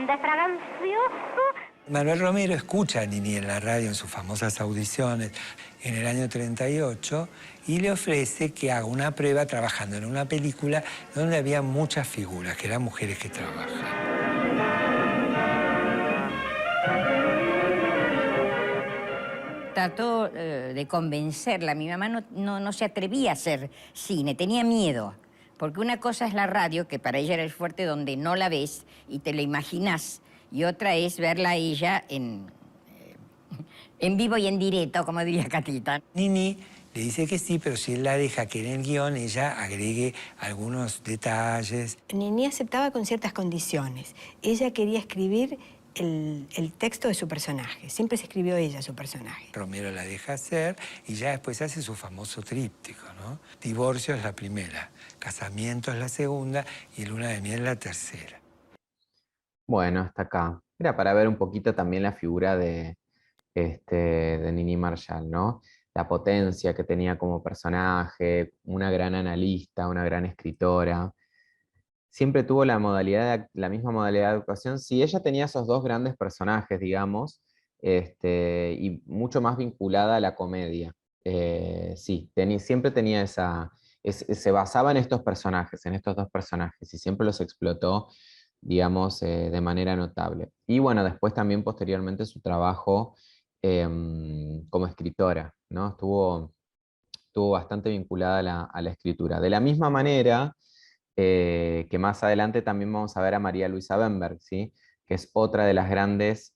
de fragancioso. Manuel Romero escucha a Nini en la radio en sus famosas audiciones en el año 38 y le ofrece que haga una prueba trabajando en una película donde había muchas figuras, que eran Mujeres que Trabajan. trató de convencerla. Mi mamá no se atrevía a hacer cine, tenía miedo. Porque una cosa es la radio, que para ella era el fuerte donde no la ves y te la imaginás, y otra es verla a ella en vivo y en directo, como diría Catita. Nini le dice que sí, pero si él la deja que en el guión ella agregue algunos detalles. Nini aceptaba con ciertas condiciones. Ella quería escribir el texto de su personaje. Siempre se escribió ella su personaje. Romero la deja hacer y ya después hace su famoso tríptico, ¿no? Divorcio es la primera, casamiento es la segunda y luna de miel la tercera. Bueno, hasta acá. Era para ver un poquito también la figura de Nini Marshall, ¿no? La potencia que tenía como personaje, una gran analista, una gran escritora. Siempre tuvo la misma modalidad de actuación. Sí, ella tenía esos dos grandes personajes, digamos, y mucho más vinculada a la comedia. Sí, siempre tenía se basaba en estos personajes, en estos dos personajes, y siempre los explotó, digamos, de manera notable. Y bueno, después también posteriormente su trabajo como escritora, ¿no? Estuvo bastante vinculada a la escritura. De la misma manera que más adelante también vamos a ver a María Luisa Bemberg, ¿sí? Que es otra de las grandes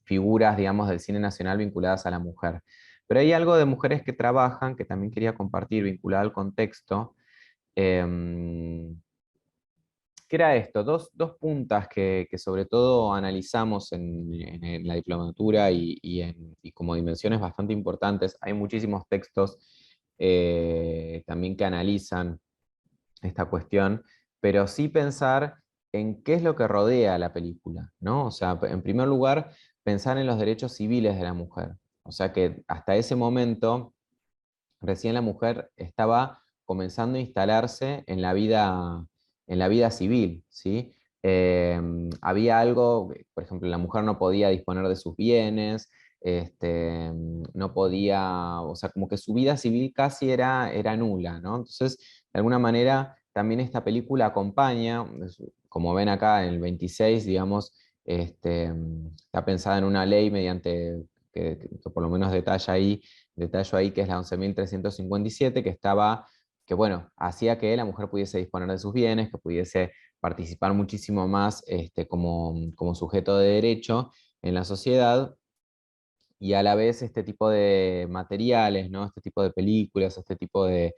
figuras, digamos, del cine nacional vinculadas a la mujer. Pero hay algo de mujeres que trabajan, que también quería compartir, vinculado al contexto, que era esto, dos puntas que sobre todo analizamos en la diplomatura y como dimensiones bastante importantes. Hay muchísimos textos también que analizan esta cuestión, pero sí pensar en qué es lo que rodea a la película, ¿no? O sea, en primer lugar, pensar en los derechos civiles de la mujer. O sea que hasta ese momento, recién la mujer estaba comenzando a instalarse en la vida civil, ¿sí? Había algo, por ejemplo, la mujer no podía disponer de sus bienes, no podía, o sea, como que su vida civil casi era nula, ¿no? Entonces, de alguna manera, también esta película acompaña, como ven acá en el 26, digamos, está pensada en una ley mediante, que por lo menos detallo ahí que es la 11.357, que bueno, hacía que la mujer pudiese disponer de sus bienes, que pudiese participar muchísimo más como sujeto de derecho en la sociedad, y a la vez este tipo de materiales, ¿no? Este tipo de películas, este tipo de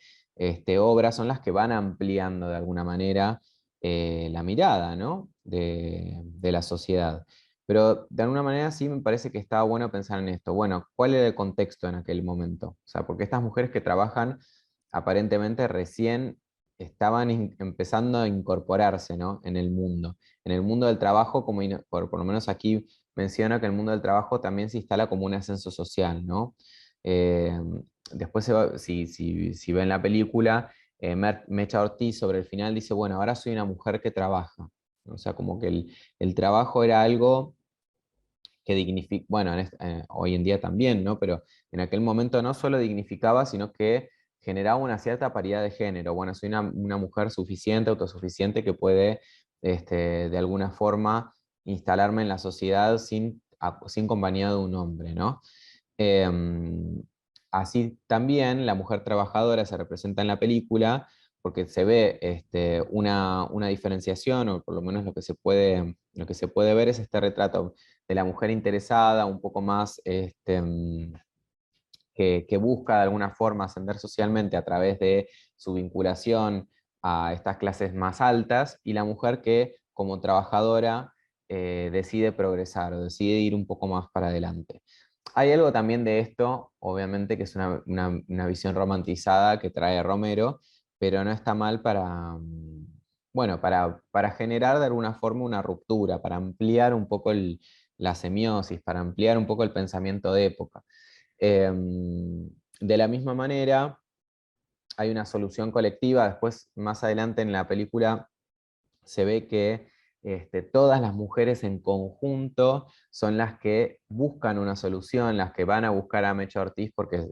obras son las que van ampliando de alguna manera la mirada, ¿no? de la sociedad. Pero de alguna manera sí me parece que estaba bueno pensar en esto. Bueno, ¿cuál era el contexto en aquel momento? O sea, porque estas mujeres que trabajan aparentemente recién estaban empezando a incorporarse, ¿no? En el mundo del trabajo, como por lo menos aquí menciona que el mundo del trabajo también se instala como un ascenso social, ¿no? Eh, Después, si ven la película, Mecha Ortiz sobre el final dice, bueno, ahora soy una mujer que trabaja, ¿no? O sea, como que el trabajo era algo que dignifica, bueno, hoy en día también, ¿no? Pero en aquel momento no solo dignificaba, sino que generaba una cierta paridad de género. Bueno, soy una mujer suficiente, autosuficiente, que puede, de alguna forma, instalarme en la sociedad sin compañía de un hombre, ¿no? Así también la mujer trabajadora se representa en la película, porque se ve una diferenciación, o por lo menos lo que se puede ver es este retrato de la mujer interesada, un poco más que busca de alguna forma ascender socialmente a través de su vinculación a estas clases más altas, y la mujer que como trabajadora decide progresar o decide ir un poco más para adelante. Hay algo también de esto, obviamente, que es una visión romantizada que trae Romero, pero no está mal bueno, para generar de alguna forma una ruptura, para ampliar un poco la semiosis, para ampliar un poco el pensamiento de época. De la misma manera, hay una solución colectiva. Después, más adelante en la película, se ve que todas las mujeres en conjunto son las que buscan una solución, las que van a buscar a Mecha Ortiz porque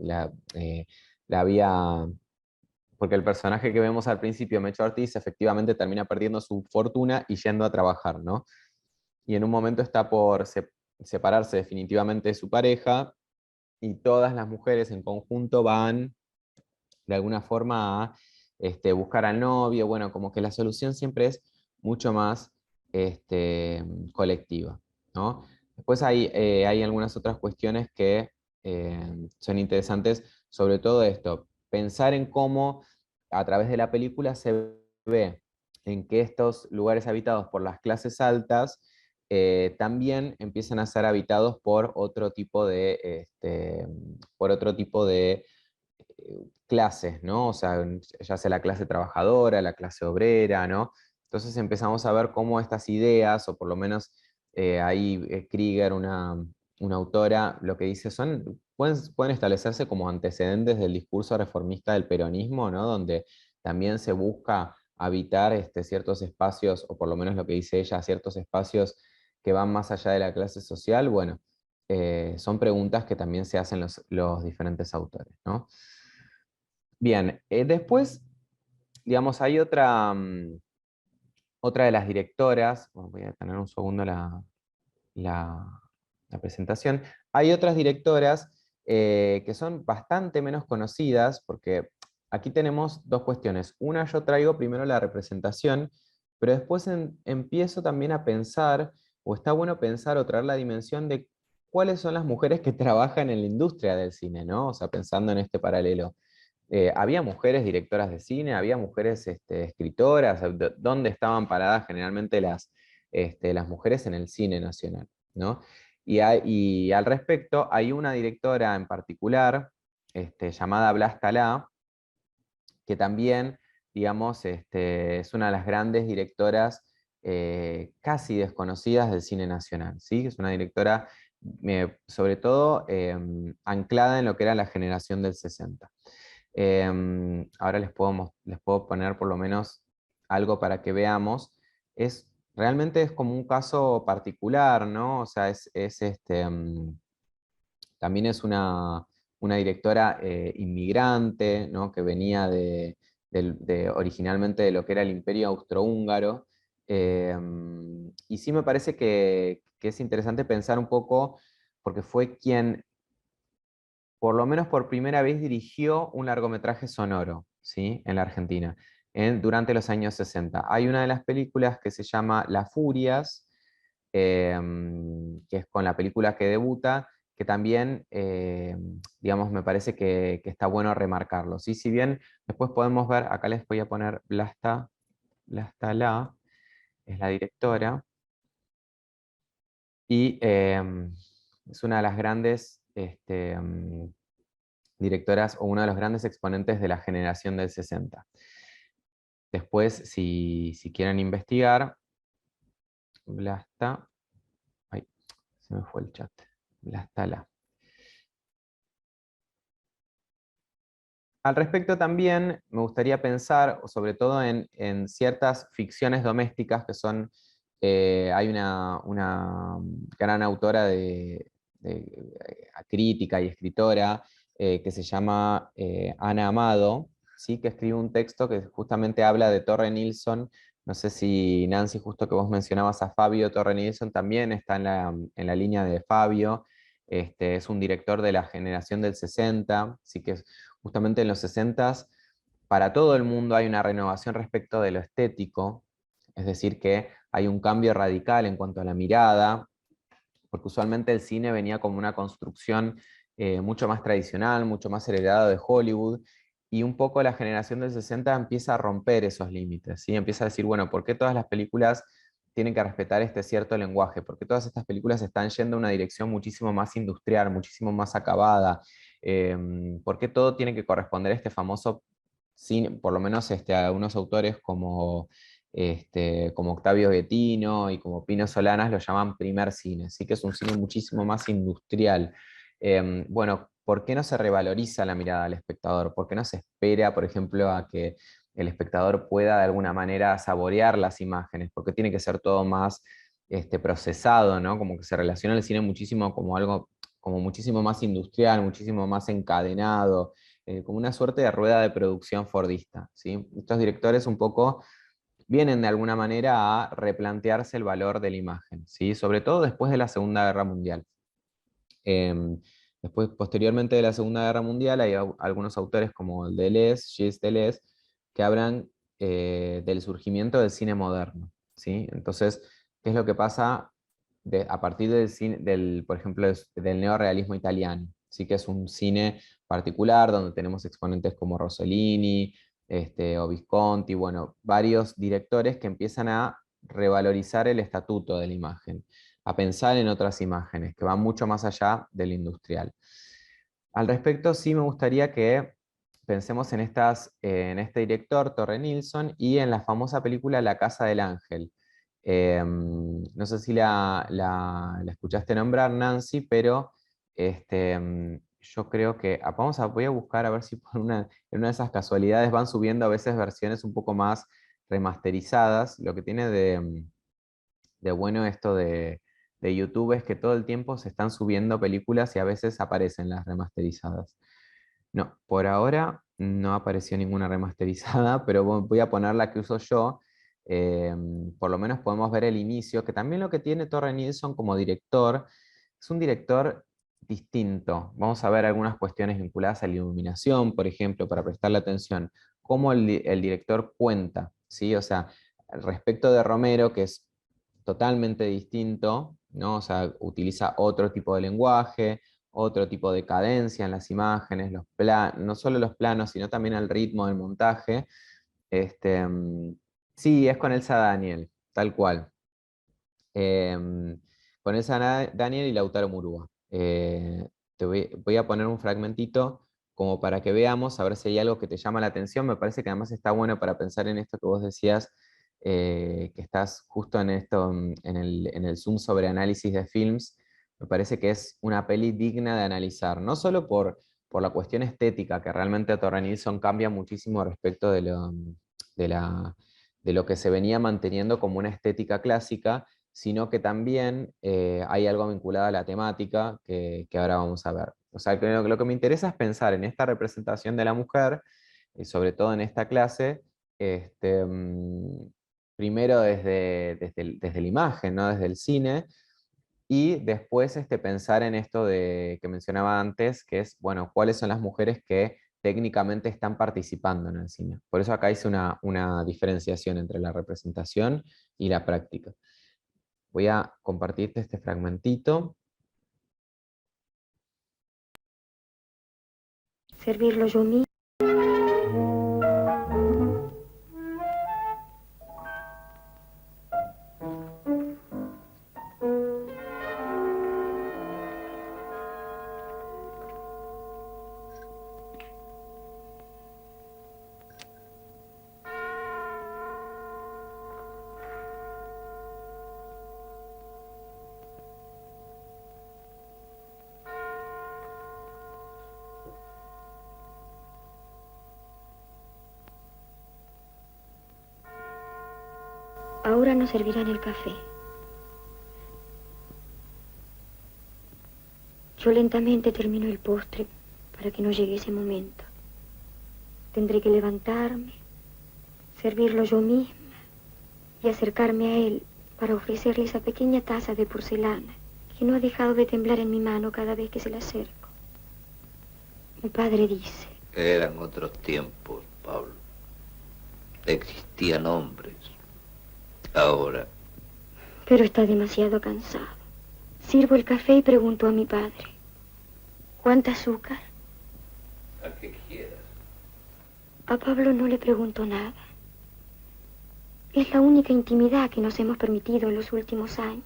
porque el personaje que vemos al principio, Mecha Ortiz, efectivamente termina perdiendo su fortuna y yendo a trabajar, ¿no? Y en un momento está por separarse definitivamente de su pareja, y todas las mujeres en conjunto van de alguna forma a buscar al novio, bueno, como que la solución siempre es mucho más colectiva, ¿no? Después hay algunas otras cuestiones que son interesantes, sobre todo esto, pensar en cómo a través de la película se ve en que estos lugares habitados por las clases altas también empiezan a ser habitados por otro tipo de clases, ¿no? O sea, ya sea la clase trabajadora, la clase obrera, ¿no? Entonces empezamos a ver cómo estas ideas, o por lo menos ahí Krieger, una autora, lo que dice pueden establecerse como antecedentes del discurso reformista del peronismo, ¿no? Donde también se busca habitar ciertos espacios, o por lo menos lo que dice ella, ciertos espacios que van más allá de la clase social. Bueno, son preguntas que también se hacen los diferentes autores, ¿no? Bien, después, digamos, hay otra de las directoras, bueno, voy a tener un segundo la presentación. Hay otras directoras que son bastante menos conocidas, porque aquí tenemos dos cuestiones. Una, yo traigo primero la representación, pero después empiezo también a pensar, o está bueno pensar o traer la dimensión de cuáles son las mujeres que trabajan en la industria del cine, ¿no? O sea, pensando en este paralelo. Había mujeres directoras de cine, había mujeres escritoras. ¿Dónde estaban paradas generalmente las mujeres en el cine nacional, ¿no? Y al respecto, hay una directora en particular, llamada Blas Calá, que también, digamos, es una de las grandes directoras casi desconocidas del cine nacional, ¿sí? Es una directora, sobre todo, anclada en lo que era la generación del 60. Ahora les puedo poner por lo menos algo para que veamos. Realmente es como un caso particular, ¿no? O sea, también es una directora inmigrante, ¿no? Que venía originalmente de lo que era el Imperio Austrohúngaro. Y sí me parece que es interesante pensar un poco, porque fue quien por lo menos por primera vez dirigió un largometraje sonoro, ¿sí? En la Argentina, durante los años 60. Hay una de las películas que se llama Las Furias, que es con la película que debuta, que también, digamos, me parece que está bueno remarcarlo, ¿sí? Si bien después podemos ver, acá les voy a poner Vlasta La, es la directora, y es una de las grandes directoras, o uno de los grandes exponentes de la generación del 60. Después, si quieren investigar, Vlasta, ay, se me fue el chat, Vlasta La. Al respecto también me gustaría pensar, sobre todo en ciertas ficciones domésticas que son, hay una gran autora crítica y escritora que se llama Ana Amado, ¿sí? Que escribe un texto que justamente habla de Torre Nilsson. No sé si Nancy, justo que vos mencionabas a Fabio Torre Nilsson, también está en la línea de Fabio. Es un director de la generación del 60, así que justamente en los 60 para todo el mundo hay una renovación respecto de lo estético, es decir, que hay un cambio radical en cuanto a la mirada, porque usualmente el cine venía como una construcción mucho más tradicional, mucho más heredada de Hollywood, y un poco la generación del 60 empieza a romper esos límites, ¿sí? Empieza a decir, bueno, ¿por qué todas las películas tienen que respetar este cierto lenguaje? ¿Por qué todas estas películas están yendo a una dirección muchísimo más industrial, muchísimo más acabada? ¿Por qué todo tiene que corresponder a este famoso cine, por lo menos a unos autores como Octavio Guettino y como Pino Solanas lo llaman primer cine, sí, que es un cine muchísimo más industrial? Bueno, ¿por qué no se revaloriza la mirada del espectador? ¿Por qué no se espera, por ejemplo, a que el espectador pueda de alguna manera saborear las imágenes? ¿Por qué tiene que ser todo más procesado, ¿no? Como que se relaciona el cine muchísimo como algo como muchísimo más industrial, muchísimo más encadenado, como una suerte de rueda de producción fordista, ¿sí? Estos directores un poco vienen de alguna manera a replantearse el valor de la imagen, ¿sí? Sobre todo después de la Segunda Guerra Mundial. Después, posteriormente de la Segunda Guerra Mundial, hay algunos autores como el Deleuze, Gilles Deleuze, que hablan del surgimiento del cine moderno, ¿sí? Entonces, ¿qué es lo que pasa a partir del cine, por ejemplo, del neorrealismo italiano? Sí, que es un cine particular donde tenemos exponentes como Rossellini, o Visconti, bueno, varios directores que empiezan a revalorizar el estatuto de la imagen, a pensar en otras imágenes que van mucho más allá del industrial. Al respecto, sí me gustaría que pensemos en este director, Torre Nilsson, y en la famosa película La Casa del Ángel. No sé si la escuchaste nombrar, Nancy, pero yo creo que voy a buscar a ver si en una de esas casualidades van subiendo a veces versiones un poco más remasterizadas. Lo que tiene de bueno esto de YouTube es que todo el tiempo se están subiendo películas y a veces aparecen las remasterizadas. No, por ahora no apareció ninguna remasterizada, pero voy a poner la que uso yo. eh, por lo menos podemos ver el inicio, que también lo que tiene Torre Nilsson como director, es un director distinto. Vamos a ver algunas cuestiones vinculadas a la iluminación, por ejemplo, para prestarle atención. Cómo el director cuenta, ¿sí? O sea, respecto de Romero, que es totalmente distinto, ¿no? O sea, utiliza otro tipo de lenguaje, otro tipo de cadencia en las imágenes, no solo los planos, sino también el ritmo del montaje. Sí, es con Elsa Daniel, tal cual. Con Elsa Daniel y Lautaro Murúa. Voy a poner un fragmentito como para que veamos, a ver si hay algo que te llama la atención. Me parece que además está bueno para pensar en esto que vos decías, que estás justo en esto, en el Zoom sobre análisis de films. Me parece que es una peli digna de analizar, no solo por la cuestión estética, que realmente Torre Nilsson cambia muchísimo respecto de de lo que se venía manteniendo como una estética clásica, sino que también hay algo vinculado a la temática que ahora vamos a ver. O sea, que lo que me interesa es pensar en esta representación de la mujer, sobre todo en esta clase, primero desde la imagen, ¿no? Desde el cine, y después pensar en esto que mencionaba antes, que es, bueno, cuáles son las mujeres que técnicamente están participando en el cine. Por eso acá hice una diferenciación entre la representación y la práctica. Voy a compartirte este fragmentito. Servirlo yo mismo. Ahora nos servirán el café. Yo lentamente termino el postre para que no llegue ese momento. Tendré que levantarme, servirlo yo misma y acercarme a él para ofrecerle esa pequeña taza de porcelana que no ha dejado de temblar en mi mano cada vez que se la acerco. Mi padre dice... Eran otros tiempos, Pablo. Existían hombres. Ahora. Pero está demasiado cansado. Sirvo el café y pregunto a mi padre. ¿Cuánta azúcar? A que quieras. A Pablo no le pregunto nada. Es la única intimidad que nos hemos permitido en los últimos años.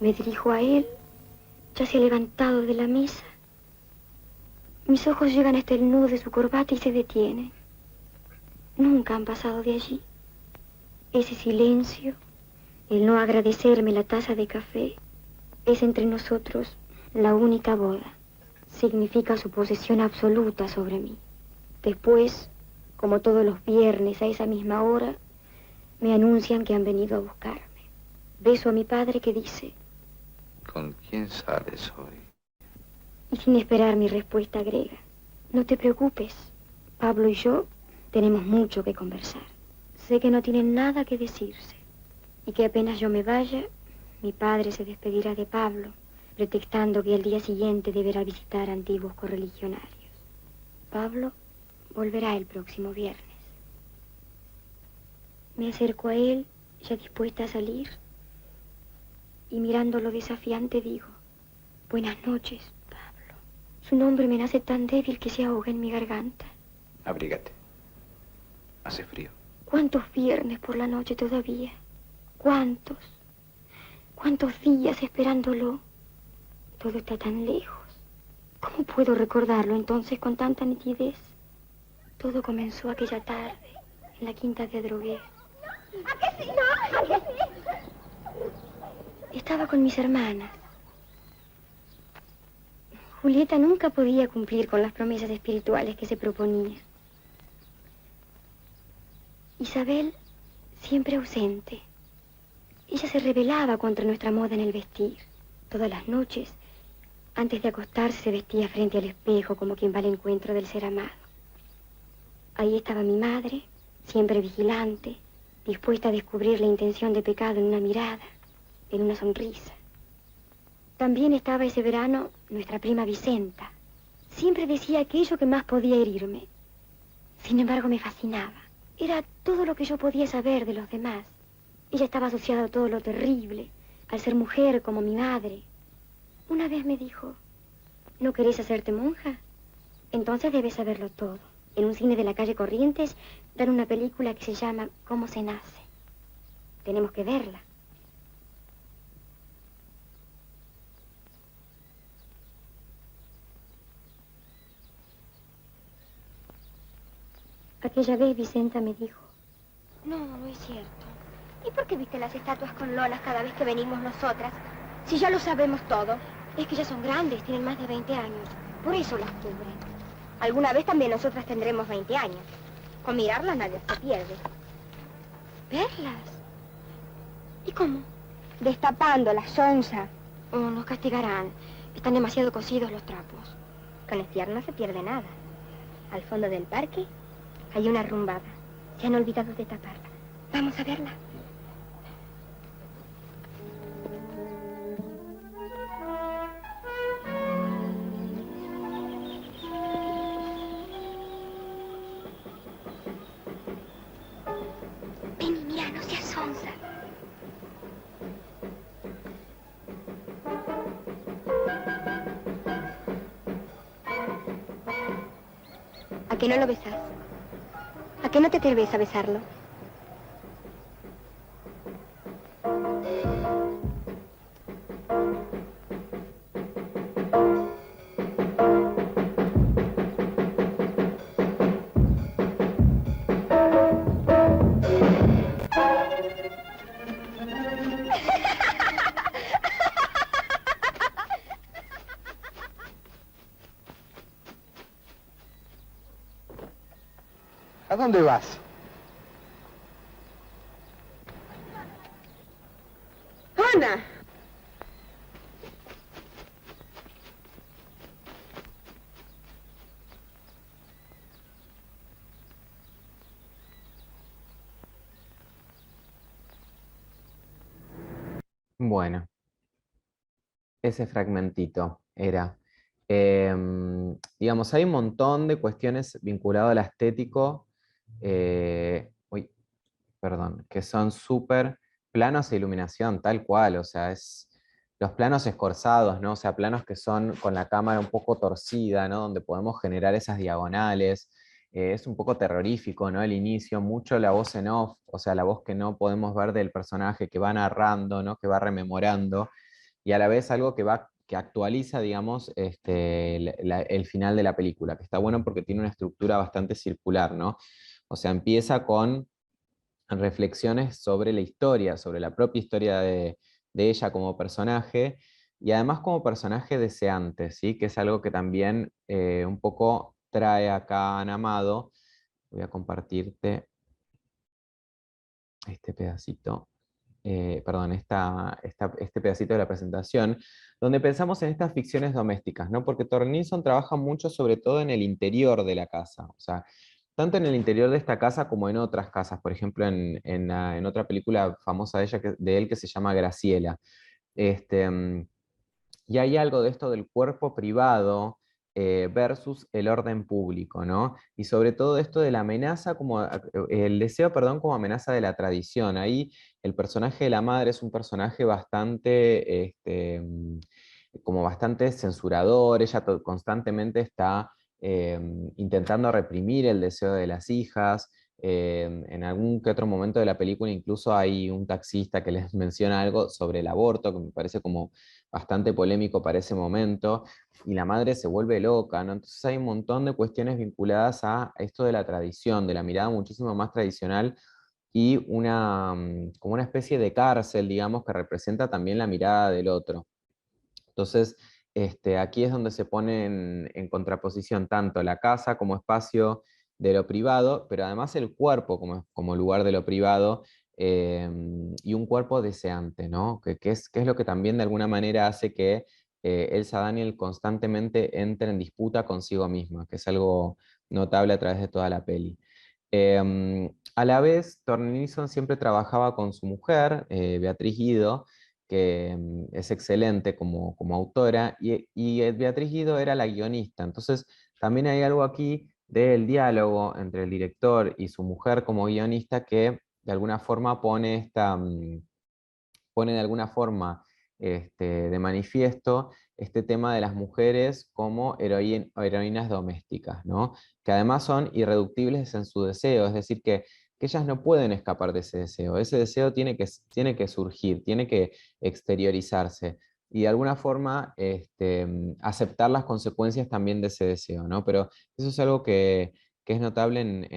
Me dirijo a él. Ya se ha levantado de la mesa. Mis ojos llegan hasta el nudo de su corbata y se detienen. Nunca han pasado de allí. Ese silencio, el no agradecerme la taza de café, es entre nosotros la única boda. Significa su posesión absoluta sobre mí. Después, como todos los viernes a esa misma hora, me anuncian que han venido a buscarme. Beso a mi padre que dice... ¿Con quién sales hoy? Y sin esperar mi respuesta agrega: no te preocupes, Pablo y yo tenemos mucho que conversar. Sé que no tienen nada que decirse y que apenas yo me vaya, mi padre se despedirá de Pablo, pretextando que al día siguiente deberá visitar antiguos correligionarios. Pablo volverá el próximo viernes. Me acerco a él, ya dispuesta a salir, y mirándolo desafiante digo: buenas noches, Pablo. Su nombre me nace tan débil que se ahoga en mi garganta. Abrígate. Hace frío. ¿Cuántos viernes por la noche todavía? ¿Cuántos? ¿Cuántos días esperándolo? Todo está tan lejos. ¿Cómo puedo recordarlo entonces con tanta nitidez? Todo comenzó aquella tarde, en la quinta de Adrogué. ¿A que sí? No, ¿a que sí? Estaba con mis hermanas. Julieta nunca podía cumplir con las promesas espirituales que se proponía. Isabel, siempre ausente. Ella se rebelaba contra nuestra moda en el vestir. Todas las noches, antes de acostarse, se vestía frente al espejo como quien va al encuentro del ser amado. Ahí estaba mi madre, siempre vigilante, dispuesta a descubrir la intención de pecado en una mirada, en una sonrisa. También estaba ese verano nuestra prima Vicenta. Siempre decía aquello que más podía herirme. Sin embargo, me fascinaba. Era todo lo que yo podía saber de los demás. Ella estaba asociada a todo lo terrible, al ser mujer como mi madre. Una vez me dijo: ¿no querés hacerte monja? Entonces debes saberlo todo. En un cine de la calle Corrientes dan una película que se llama ¿Cómo se nace? Tenemos que verla. Aquella vez Vicenta me dijo: no, no es cierto. ¿Y por qué viste las estatuas con lolas cada vez que venimos nosotras? Si ya lo sabemos todo. Es que ya son grandes, tienen más de 20 años. Por eso las cubren. Alguna vez también nosotras tendremos 20 años. Con mirarlas nadie se pierde. ¿Verlas? ¿Y cómo? Destapándolas, sonsa. Oh, nos castigarán. Están demasiado cocidos los trapos. Con espiar no se pierde nada. Al fondo del parque hay una rumbada. Se han olvidado de taparla. Vamos a verla. Ven y mira, no seas sonsa. ¿A qué no lo besas? ¿A qué no te atreves a besarlo? ¿A dónde vas? Ana. Bueno, ese fragmentito era. Digamos, hay un montón de cuestiones vinculadas al estético, uy, perdón, que son súper planos e iluminación, tal cual, o sea, es los planos escorzados, ¿no? O sea, planos que son con la cámara un poco torcida, ¿no? Donde podemos generar esas diagonales. Es un poco terrorífico, ¿no? El inicio, mucho la voz en off, o sea, la voz que no podemos ver del personaje, que va narrando, ¿no? Que va rememorando, y a la vez algo que actualiza, digamos, el final de la película, que está bueno porque tiene una estructura bastante circular, ¿no? O sea, empieza con reflexiones sobre la historia, sobre la propia historia de ella como personaje, y además como personaje deseante, ¿sí? Que es algo que también un poco trae acá Ana Amado. Voy a compartirte este pedacito. perdón, este pedacito de la presentación, donde pensamos en estas ficciones domésticas, ¿no? Porque Tornilson trabaja mucho sobre todo en el interior de la casa, o sea, tanto en el interior de esta casa como en otras casas, por ejemplo, en otra película famosa de él que se llama Graciela. Este, y hay algo de esto del cuerpo privado versus el orden público, ¿no? Y sobre todo esto de la amenaza, el deseo, perdón, como amenaza de la tradición. Ahí el personaje de la madre es un personaje bastante, como bastante censurador, ella constantemente está intentando reprimir el deseo de las hijas. En algún que otro momento de la película incluso hay un taxista que les menciona algo sobre el aborto, que me parece como bastante polémico para ese momento, y la madre se vuelve loca, ¿no? Entonces hay un montón de cuestiones vinculadas a esto de la tradición, de la mirada muchísimo más tradicional, y como una especie de cárcel, digamos, que representa también la mirada del otro. Entonces, aquí es donde se pone en contraposición tanto la casa como espacio de lo privado, pero además el cuerpo como lugar de lo privado, y un cuerpo deseante, ¿no? Que es lo que también de alguna manera hace que Elsa Daniel constantemente entre en disputa consigo misma, que es algo notable a través de toda la peli. A la vez, Tornilson siempre trabajaba con su mujer, Beatriz Guido, que es excelente como autora, y Beatriz Guido era la guionista. Entonces, también hay algo aquí del diálogo entre el director y su mujer como guionista que de alguna forma pone de alguna forma de manifiesto este tema de las mujeres como heroínas domésticas, ¿no? Que además son irreductibles en su deseo, es decir, que ellas no pueden escapar de ese deseo tiene que surgir, tiene que exteriorizarse, y de alguna forma aceptar las consecuencias también de ese deseo, ¿no? Pero eso es algo que es notable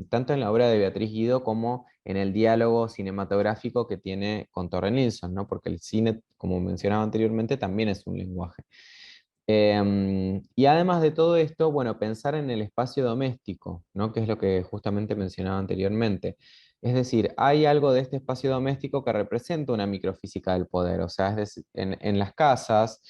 tanto en la obra de Beatriz Guido como en el diálogo cinematográfico que tiene con Torre Nilsson, ¿no? Porque el cine, como mencionaba anteriormente, también es un lenguaje. Y además de todo esto, bueno, pensar en el espacio doméstico, ¿no? Que es lo que justamente mencionaba anteriormente. Es decir, hay algo de este espacio doméstico que representa una microfísica del poder, o sea, es decir, en las casas,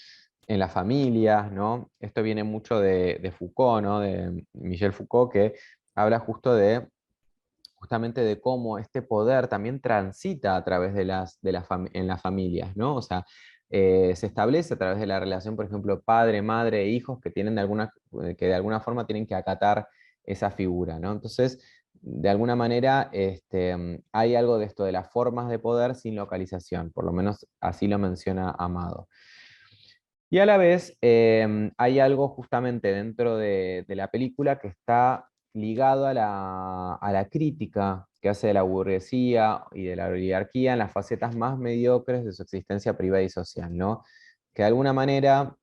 en las familias, ¿no? Esto viene mucho de Foucault, ¿no? De Michel Foucault, que habla justamente de cómo este poder también transita a través en las familias, ¿no? O sea, se establece a través de la relación, por ejemplo, padre, madre e hijos que de alguna forma tienen que acatar esa figura, ¿no? Entonces, de alguna manera, hay algo de esto de las formas de poder sin localización, por lo menos así lo menciona Amado. Y a la vez hay algo justamente dentro de la película que está ligado a la crítica que hace de la burguesía y de la oligarquía en las facetas más mediocres de su existencia privada y social, ¿no? Que de alguna manera,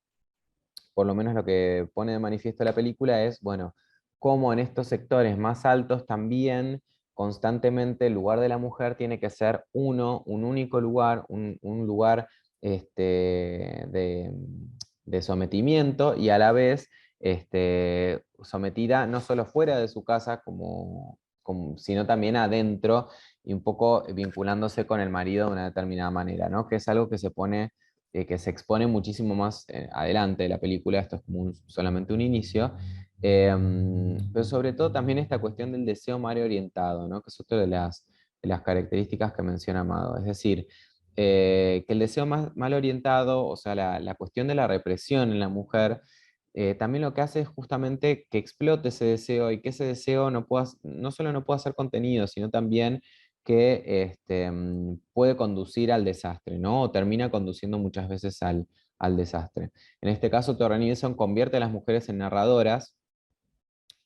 por lo menos lo que pone de manifiesto la película es, bueno, cómo en estos sectores más altos también constantemente el lugar de la mujer tiene que ser un único lugar, un lugar de sometimiento, y a la vez sometida no solo fuera de su casa, sino también adentro, y un poco vinculándose con el marido de una determinada manera, ¿no? Que es algo que que se expone muchísimo más adelante de la película. Esto es como solamente un inicio. Pero sobre todo también esta cuestión del deseo mal orientado, ¿no? Que es otra de las características que menciona Amado. Es decir, que el deseo mal orientado, o sea, la cuestión de la represión en la mujer, también lo que hace es justamente que explote ese deseo, y que ese deseo no solo no pueda ser contenido, sino también que puede conducir al desastre, ¿no? O termina conduciendo muchas veces al desastre. En este caso, Torre Nilsson convierte a las mujeres en narradoras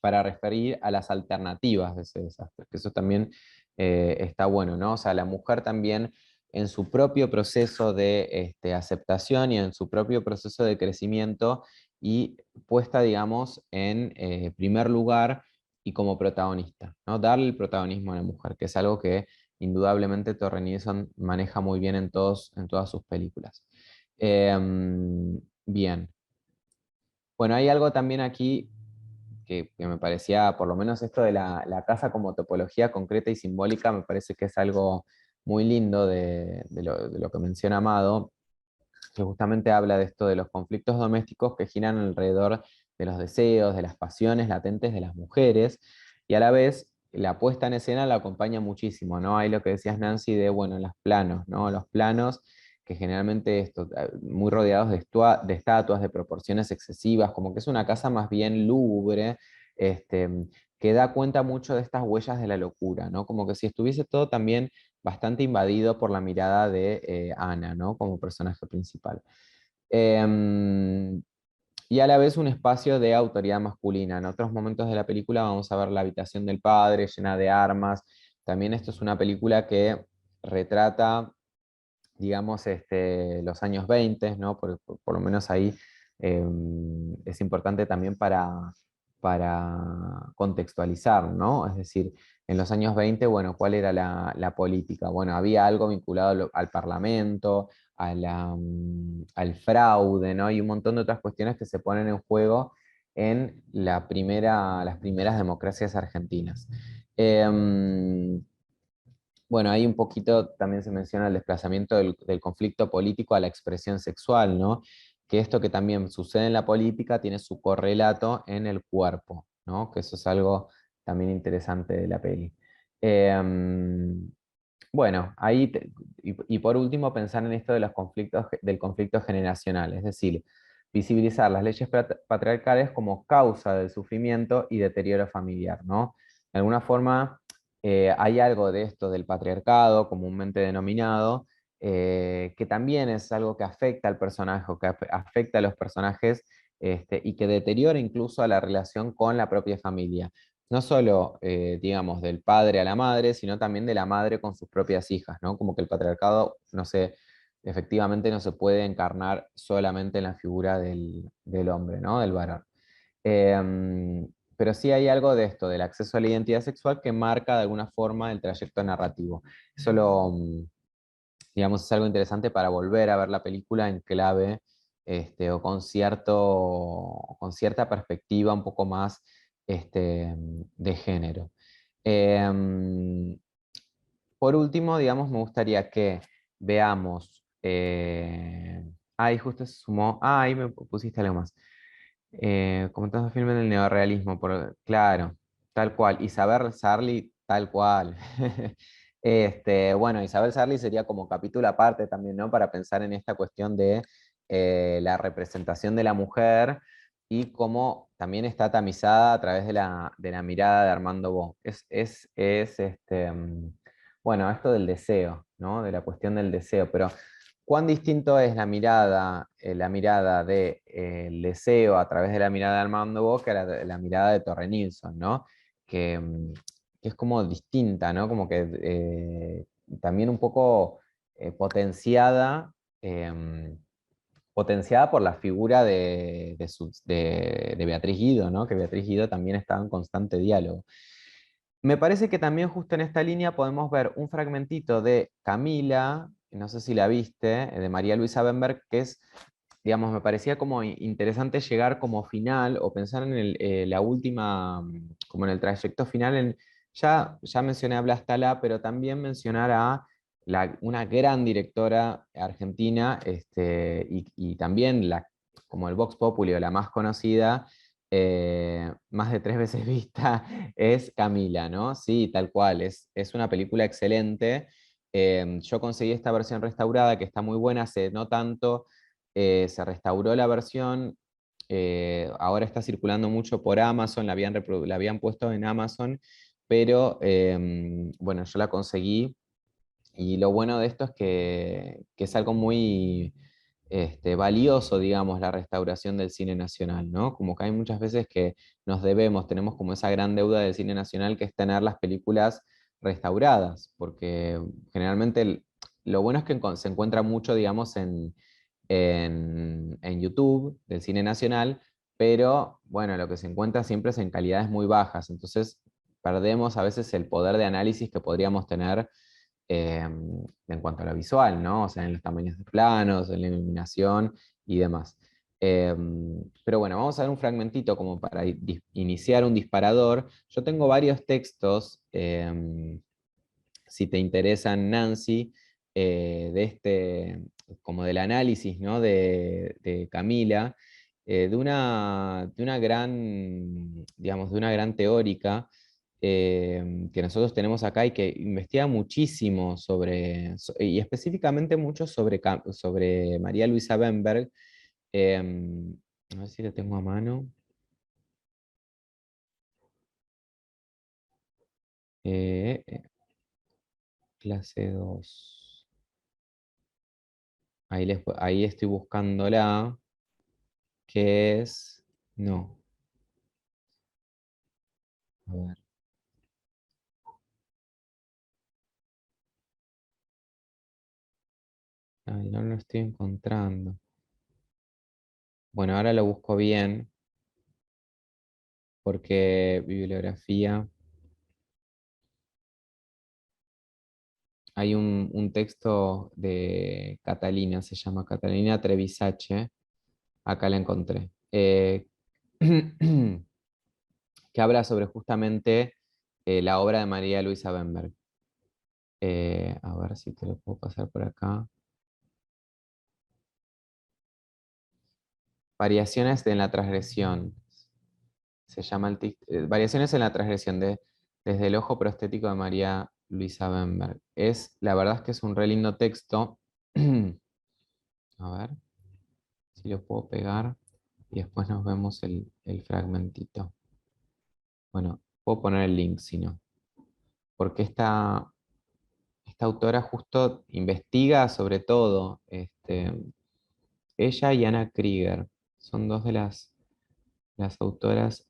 para referir a las alternativas de ese desastre, que eso también está bueno, ¿no? O sea, la mujer también en su propio proceso de aceptación y en su propio proceso de crecimiento, y puesta, digamos, en primer lugar y como protagonista, ¿no? Darle el protagonismo a la mujer, que es algo que indudablemente Torre Nilsson maneja muy bien en todas sus películas. Bien. Bueno, hay algo también aquí que me parecía, por lo menos esto de la casa como topología concreta y simbólica, me parece que es algo muy lindo de lo que menciona Amado, que justamente habla de esto de los conflictos domésticos que giran alrededor de los deseos, de las pasiones latentes de las mujeres, y a la vez la puesta en escena la acompaña muchísimo, ¿no? Hay lo que decías, Nancy, de, bueno, los planos, ¿no? Los planos que generalmente muy rodeados de estatuas, de proporciones excesivas, como que es una casa más bien lúgubre, este, que da cuenta mucho de estas huellas de la locura, ¿no? Como que si estuviese todo también bastante invadido por la mirada de Ana, ¿no? Como personaje principal. Y a la vez un espacio de autoridad masculina. En otros momentos de la película vamos a ver la habitación del padre llena de armas. También esto es una película que retrata, digamos, los años 20, ¿no? Por lo menos ahí es importante también para contextualizar, ¿no? Es decir, en los años 20, bueno, ¿cuál era la política? Bueno, había algo vinculado al Parlamento, al fraude, ¿no? Y un montón de otras cuestiones que se ponen en juego en las primeras democracias argentinas. Bueno, ahí un poquito también se menciona el desplazamiento del conflicto político a la expresión sexual, ¿no? Que esto que también sucede en la política tiene su correlato en el cuerpo, ¿no? Que eso es algo también interesante de la peli. Bueno, y por último pensar en esto de los conflictos, del conflicto generacional, es decir, visibilizar las leyes patriarcales como causa del sufrimiento y deterioro familiar, ¿no? De alguna forma hay algo de esto del patriarcado, comúnmente denominado, que también es algo que afecta al personaje, o que afecta a los personajes, y que deteriora incluso a la relación con la propia familia. No solo, digamos, del padre a la madre, sino también de la madre con sus propias hijas, ¿no? Como que el patriarcado, no sé, efectivamente no se puede encarnar solamente en la figura del hombre, ¿no? Del varón. Pero sí hay algo de esto, del acceso a la identidad sexual que marca de alguna forma el trayecto narrativo. Eso digamos, es algo interesante para volver a ver la película en clave, o con cierta perspectiva un poco más de género. Em, por último, digamos, me gustaría que veamos. Ahí justo se sumó. Ah, ahí me pusiste algo más. Comentando filmes del neorrealismo, claro, tal cual. Isabel Sarli, tal cual. Bueno, Isabel Sarli sería como capítulo aparte también, ¿no? Para pensar en esta cuestión de la representación de la mujer y cómo también está tamizada a través de la mirada de Armando Bo. Bueno, esto del deseo, ¿no? De la cuestión del deseo, pero ¿cuán distinto es la mirada del deseo a través de la mirada de Armando Bo que la mirada de Torre Nilsson, ¿no? Que es como distinta, ¿no? Como que también un poco potenciada, potenciada por la figura de Beatriz Guido, ¿no? Que Beatriz Guido también está en constante diálogo. Me parece que también justo en esta línea podemos ver un fragmentito de Camila, no sé si la viste, de María Luisa Bemberg, que es, digamos, me parecía como interesante llegar como final o pensar en la última, como en el trayecto final. Ya mencioné a Blas Talá, pero también mencionar a una gran directora argentina, y también como el Vox Populi o la más conocida, más de 3 veces vista, es Camila, ¿no? Sí, tal cual, es una película excelente. Yo conseguí esta versión restaurada que está muy buena, hace no tanto se restauró la versión, ahora está circulando mucho por Amazon, la habían puesto en Amazon, pero bueno, yo la conseguí y lo bueno de esto es que es algo muy valioso, digamos, la restauración del cine nacional, ¿no? Como que hay muchas veces que tenemos como esa gran deuda del cine nacional que es tener las películas restauradas, porque generalmente lo bueno es que se encuentra mucho, digamos, en YouTube del cine nacional, pero bueno, lo que se encuentra siempre es en calidades muy bajas, entonces perdemos a veces el poder de análisis que podríamos tener en cuanto a lo visual, ¿no? O sea, en los tamaños de planos, en la iluminación y demás. Pero bueno, vamos a ver un fragmentito como para iniciar un disparador. Yo tengo varios textos si te interesa Nancy, como del análisis, ¿no? de Camila, de una gran, digamos, de una gran teórica que nosotros tenemos acá y que investiga muchísimo y específicamente mucho sobre María Luisa Bemberg. A ver si la tengo a mano. Clase 2. Ahí estoy buscándola. Que es... No. A ver. Ay, no lo estoy encontrando. Bueno, ahora lo busco bien. Porque bibliografía... Hay un texto de Catalina, se llama Catalina Trevisace. Acá la encontré. Que habla sobre justamente la obra de María Luisa Bemberg. A ver si te lo puedo pasar por acá. Variaciones en la transgresión. Se llama Variaciones en la transgresión desde el ojo prostético de María Luisa Bemberg. La verdad es que es un re lindo texto. A ver si lo puedo pegar y después nos vemos el fragmentito. Bueno, puedo poner el link si no. Porque esta autora justo investiga sobre todo, ella y Anna Krieger. Son dos de las autoras.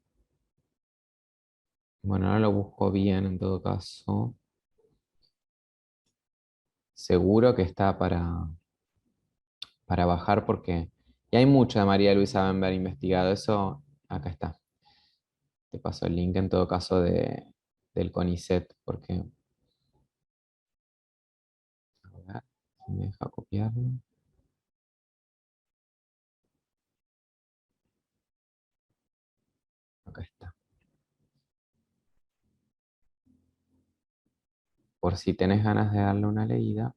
Bueno, ahora lo busco bien en todo caso. Seguro que está para bajar porque... Y hay mucho de María Luisa Bemberg investigado. Eso, acá está. Te paso el link en todo caso del CONICET porque... A ver, si me deja copiarlo. Acá está. Por si tenés ganas de darle una leída.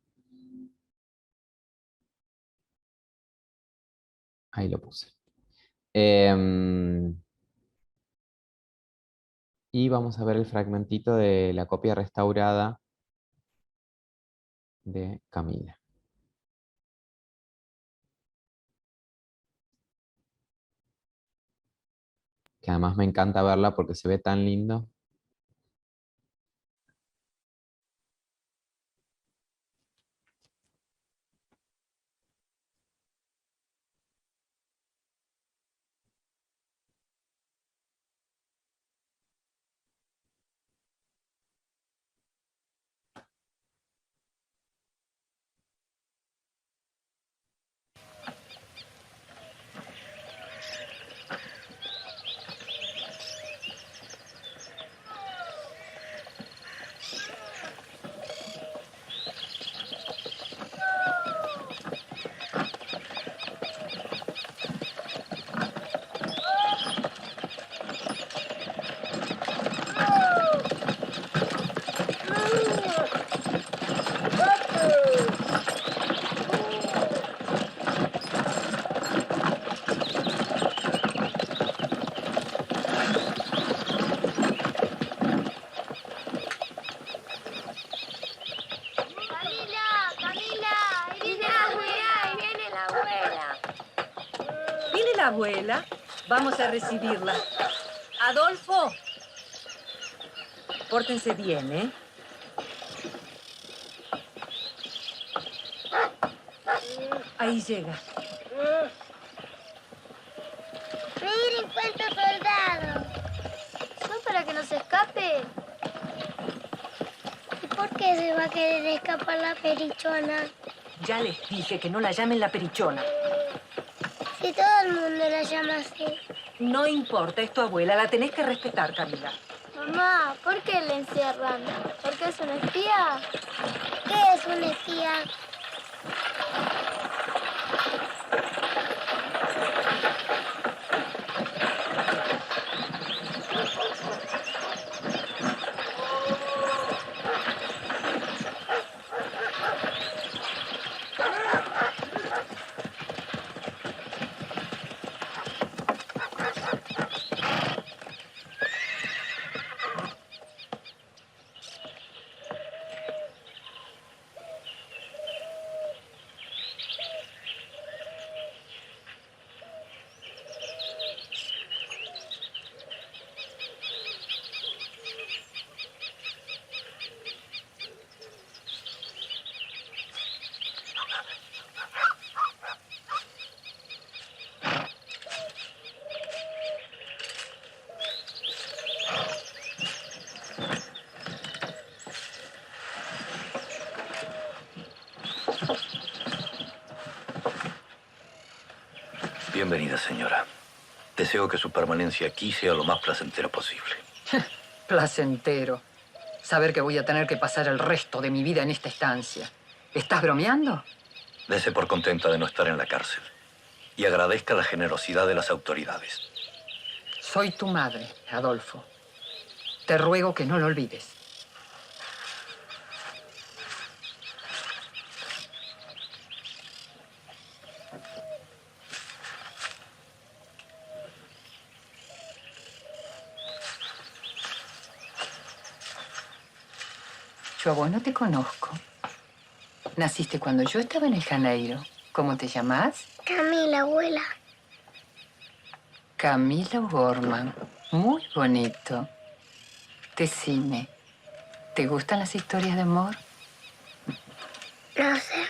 Ahí lo puse. Y vamos a ver el fragmentito de la copia restaurada de Camila. Que además me encanta verla porque se ve tan lindo. Abuela, vamos a recibirla. Adolfo, pórtense bien, ¿eh? Ahí llega. Pedir encuentro soldado. ¿Son para que no se escape? ¿Y por qué se va a querer escapar la perichona? Ya les dije que no la llamen la perichona. Si todo el mundo la llama así. No importa, es tu abuela, la tenés que respetar, Camila. Mamá, ¿por qué la encierran? ¿Por qué es una espía? ¿Qué es una espía? Bienvenida, señora. Deseo que su permanencia aquí sea lo más placentera posible. Placentero. Saber que voy a tener que pasar el resto de mi vida en esta estancia. ¿Estás bromeando? Dese por contenta de no estar en la cárcel. Y agradezca la generosidad de las autoridades. Soy tu madre, Adolfo. Te ruego que no lo olvides. Yo a vos no te conozco. Naciste cuando yo estaba en el Janeiro. ¿Cómo te llamás? Camila, abuela. Camila Gorman. Muy bonito. Decime, ¿te gustan las historias de amor? No sé.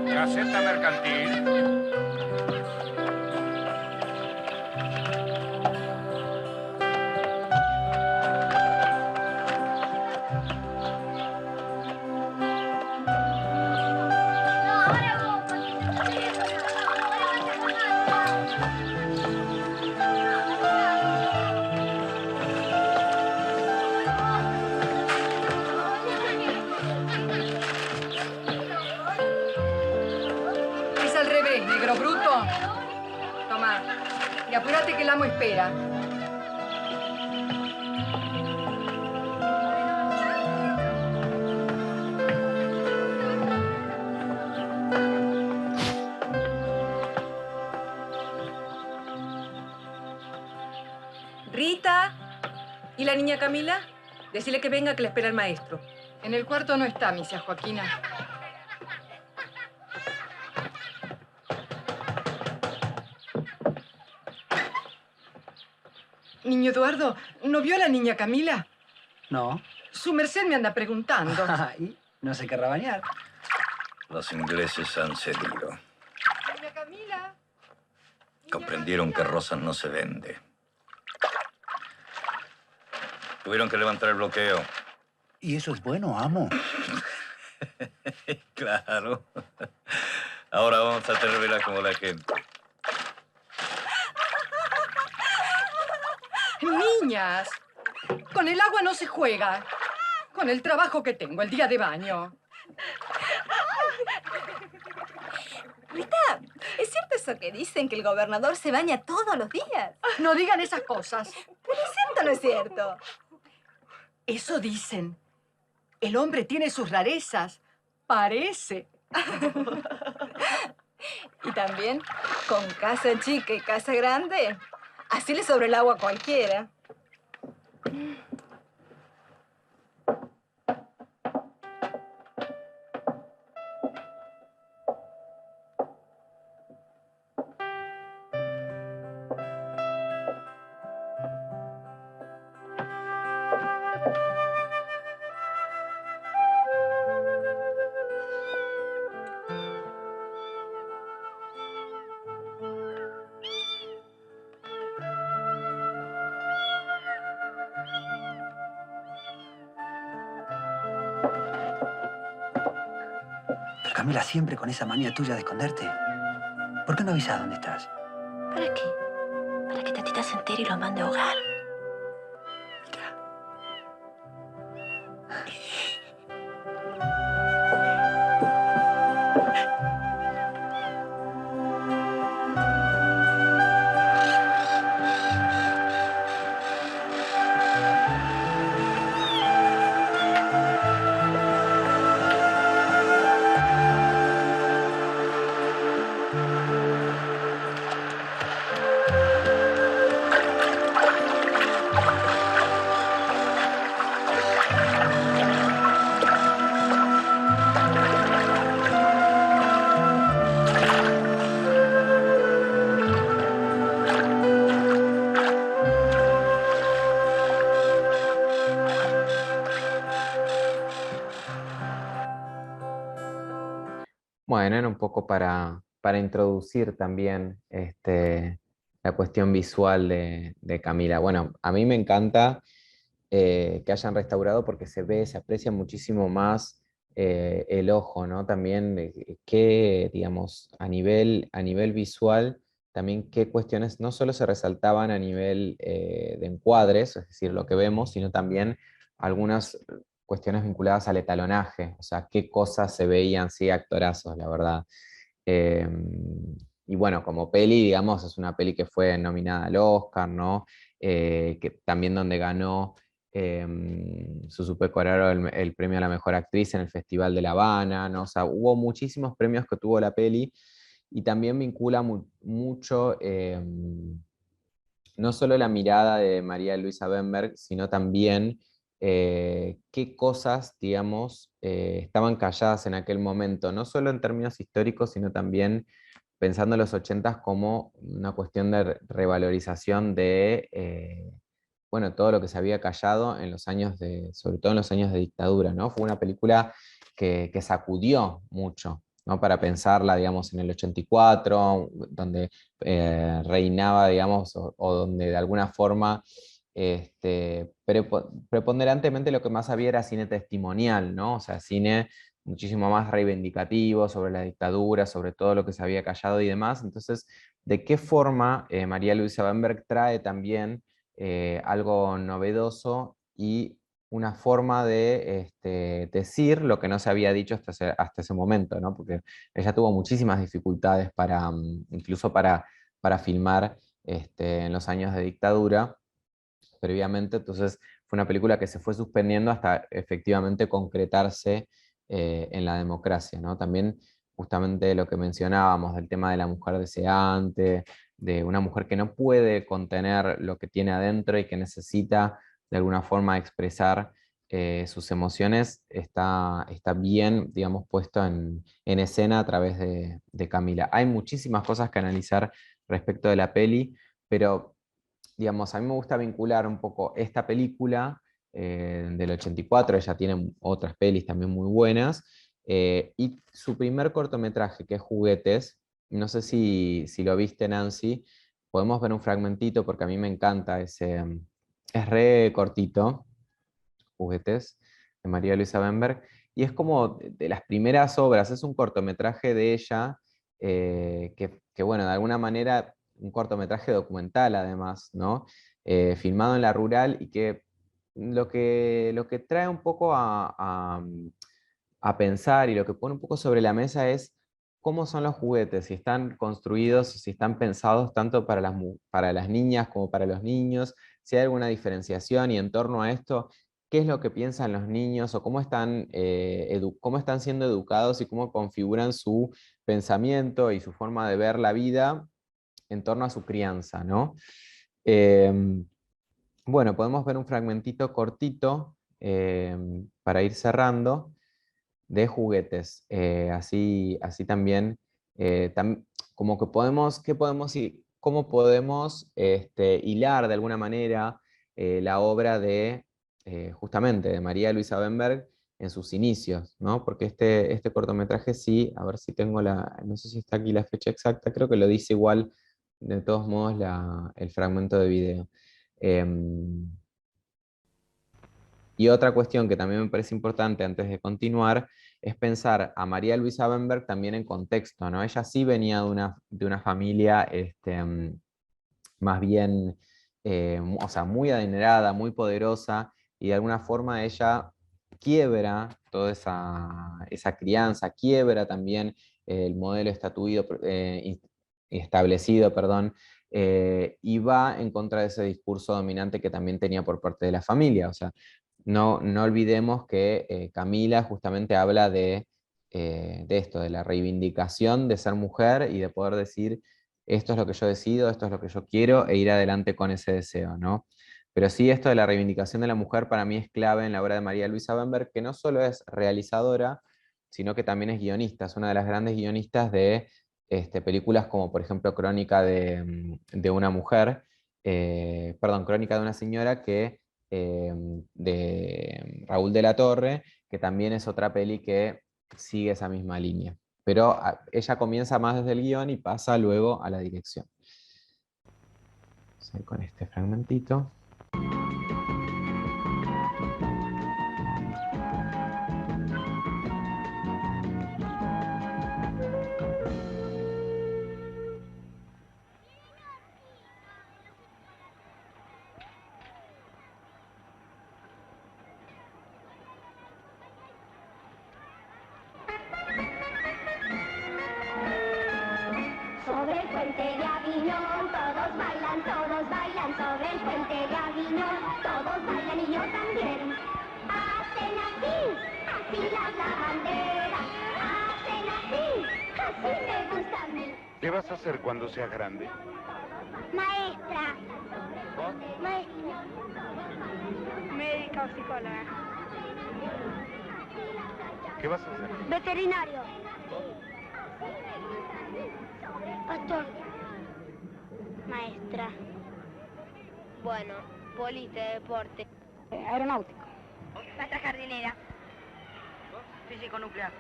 Gaceta mercantil. Negro bruto. Toma. Y apúrate que el amo espera. Rita. ¿Y la niña Camila? Decile que venga, que le espera el maestro. En el cuarto no está, misia Joaquina. Niño Eduardo, ¿no vio a la niña Camila? No. Su merced me anda preguntando. ¿Y no se querrá bañar? Los ingleses han cedido. Niña Camila. Comprendieron que Rosas no se vende. Tuvieron que levantar el bloqueo. ¿Y eso es bueno, amo? Claro. Ahora vamos a tenerla como la gente. Niñas, con el agua no se juega. Con el trabajo que tengo el día de baño. Rita, ¿es cierto eso que dicen que el gobernador se baña todos los días? No digan esas cosas. Pero es cierto o no es cierto. Eso dicen. El hombre tiene sus rarezas. Parece. Y también, con casa chica y casa grande, así le sobra el agua a cualquiera. Camila, siempre con esa manía tuya de esconderte. ¿Por qué no avisas dónde estás? ¿Para qué? Para que Tatita se entere y lo mande a ahogar. Bueno, era un poco para introducir también la cuestión visual de Camila. Bueno, a mí me encanta que hayan restaurado porque se ve, se aprecia muchísimo más el ojo, ¿no? También que, digamos, a nivel visual, también qué cuestiones no solo se resaltaban a nivel de encuadres, es decir, lo que vemos, sino también algunas cuestiones vinculadas al etalonaje, o sea, qué cosas se veían, sí, actorazos, la verdad. Eh, y bueno, como peli, digamos, es una peli que fue nominada al Oscar, ¿no? Que también donde ganó Susupe Coraro el premio a la mejor actriz en el Festival de La Habana, ¿no? O sea, hubo muchísimos premios que tuvo la peli y también vincula mucho no solo la mirada de María Luisa Bemberg, sino también qué cosas, digamos, estaban calladas en aquel momento, no solo en términos históricos, sino también pensando en los 80 como una cuestión de revalorización de, bueno, todo lo que se había callado en los años sobre todo en los años de dictadura, ¿no? Fue una película que sacudió mucho, ¿no? Para pensarla, digamos, en el 84, donde reinaba, digamos, o donde de alguna forma preponderantemente lo que más había era cine testimonial, ¿no? O sea, cine muchísimo más reivindicativo sobre la dictadura, sobre todo lo que se había callado y demás. Entonces, ¿de qué forma María Luisa Bemberg trae también algo novedoso y una forma de decir lo que no se había dicho hasta ese momento, ¿no? Porque ella tuvo muchísimas dificultades para, incluso para filmar en los años de dictadura, previamente, entonces fue una película que se fue suspendiendo hasta efectivamente concretarse en la democracia, ¿no? También justamente lo que mencionábamos del tema de la mujer deseante, de una mujer que no puede contener lo que tiene adentro y que necesita de alguna forma expresar sus emociones, está bien, digamos, puesto en escena a través de Camila. Hay muchísimas cosas que analizar respecto de la peli, pero digamos, a mí me gusta vincular un poco esta película del 84, ella tiene otras pelis también muy buenas, y su primer cortometraje, que es Juguetes, no sé si lo viste, Nancy, podemos ver un fragmentito porque a mí me encanta ese, es re cortito, Juguetes, de María Luisa Bemberg, y es como de las primeras obras, es un cortometraje de ella, que bueno, de alguna manera un cortometraje documental además, ¿no? Filmado en la rural y que lo que trae un poco a pensar y lo que pone un poco sobre la mesa es cómo son los juguetes, si están construidos, si están pensados tanto para las niñas como para los niños, si hay alguna diferenciación y en torno a esto, qué es lo que piensan los niños o cómo están siendo educados y cómo configuran su pensamiento y su forma de ver la vida en torno a su crianza, ¿no? Bueno, podemos ver un fragmentito cortito para ir cerrando de Juguetes. Así también, como que cómo podemos hilar de alguna manera la obra de justamente de María Luisa Bemberg en sus inicios, ¿no? Porque este cortometraje sí, a ver si tengo no sé si está aquí la fecha exacta, creo que lo dice igual, de todos modos, el fragmento de video. Y otra cuestión que también me parece importante antes de continuar es pensar a María Luisa Bemberg también en contexto, ¿no? Ella sí venía de una familia más bien, o sea, muy adinerada, muy poderosa, y de alguna forma ella quiebra toda esa crianza, quiebra también el modelo establecido, perdón, y va en contra de ese discurso dominante que también tenía por parte de la familia. O sea, no olvidemos que Camila justamente habla de esto, de la reivindicación de ser mujer y de poder decir, esto es lo que yo decido, esto es lo que yo quiero, e ir adelante con ese deseo, ¿no? Pero sí, esto de la reivindicación de la mujer para mí es clave en la obra de María Luisa Bemberg, que no solo es realizadora, sino que también es guionista, es una de las grandes guionistas de películas como por ejemplo Crónica de una mujer, perdón, Crónica de una señora de Raúl de la Torre, que también es otra peli que sigue esa misma línea. pero ella comienza más desde el guión y pasa luego a la dirección. Vamos a ir con este fragmentito. Sobre el puente de Aviñón, todos bailan sobre el puente de Aviñón, todos bailan y yo también. Hacen así las lavanderas, hacen así me gusta a mí. ¿Qué vas a hacer cuando seas grande? Maestra. Maestra. Médica o psicóloga. ¿Qué vas a hacer? Veterinario. Pastor. Maestra. Bueno, polite, deporte. Aeronáutico. Maestra jardinera. Físico nuclear.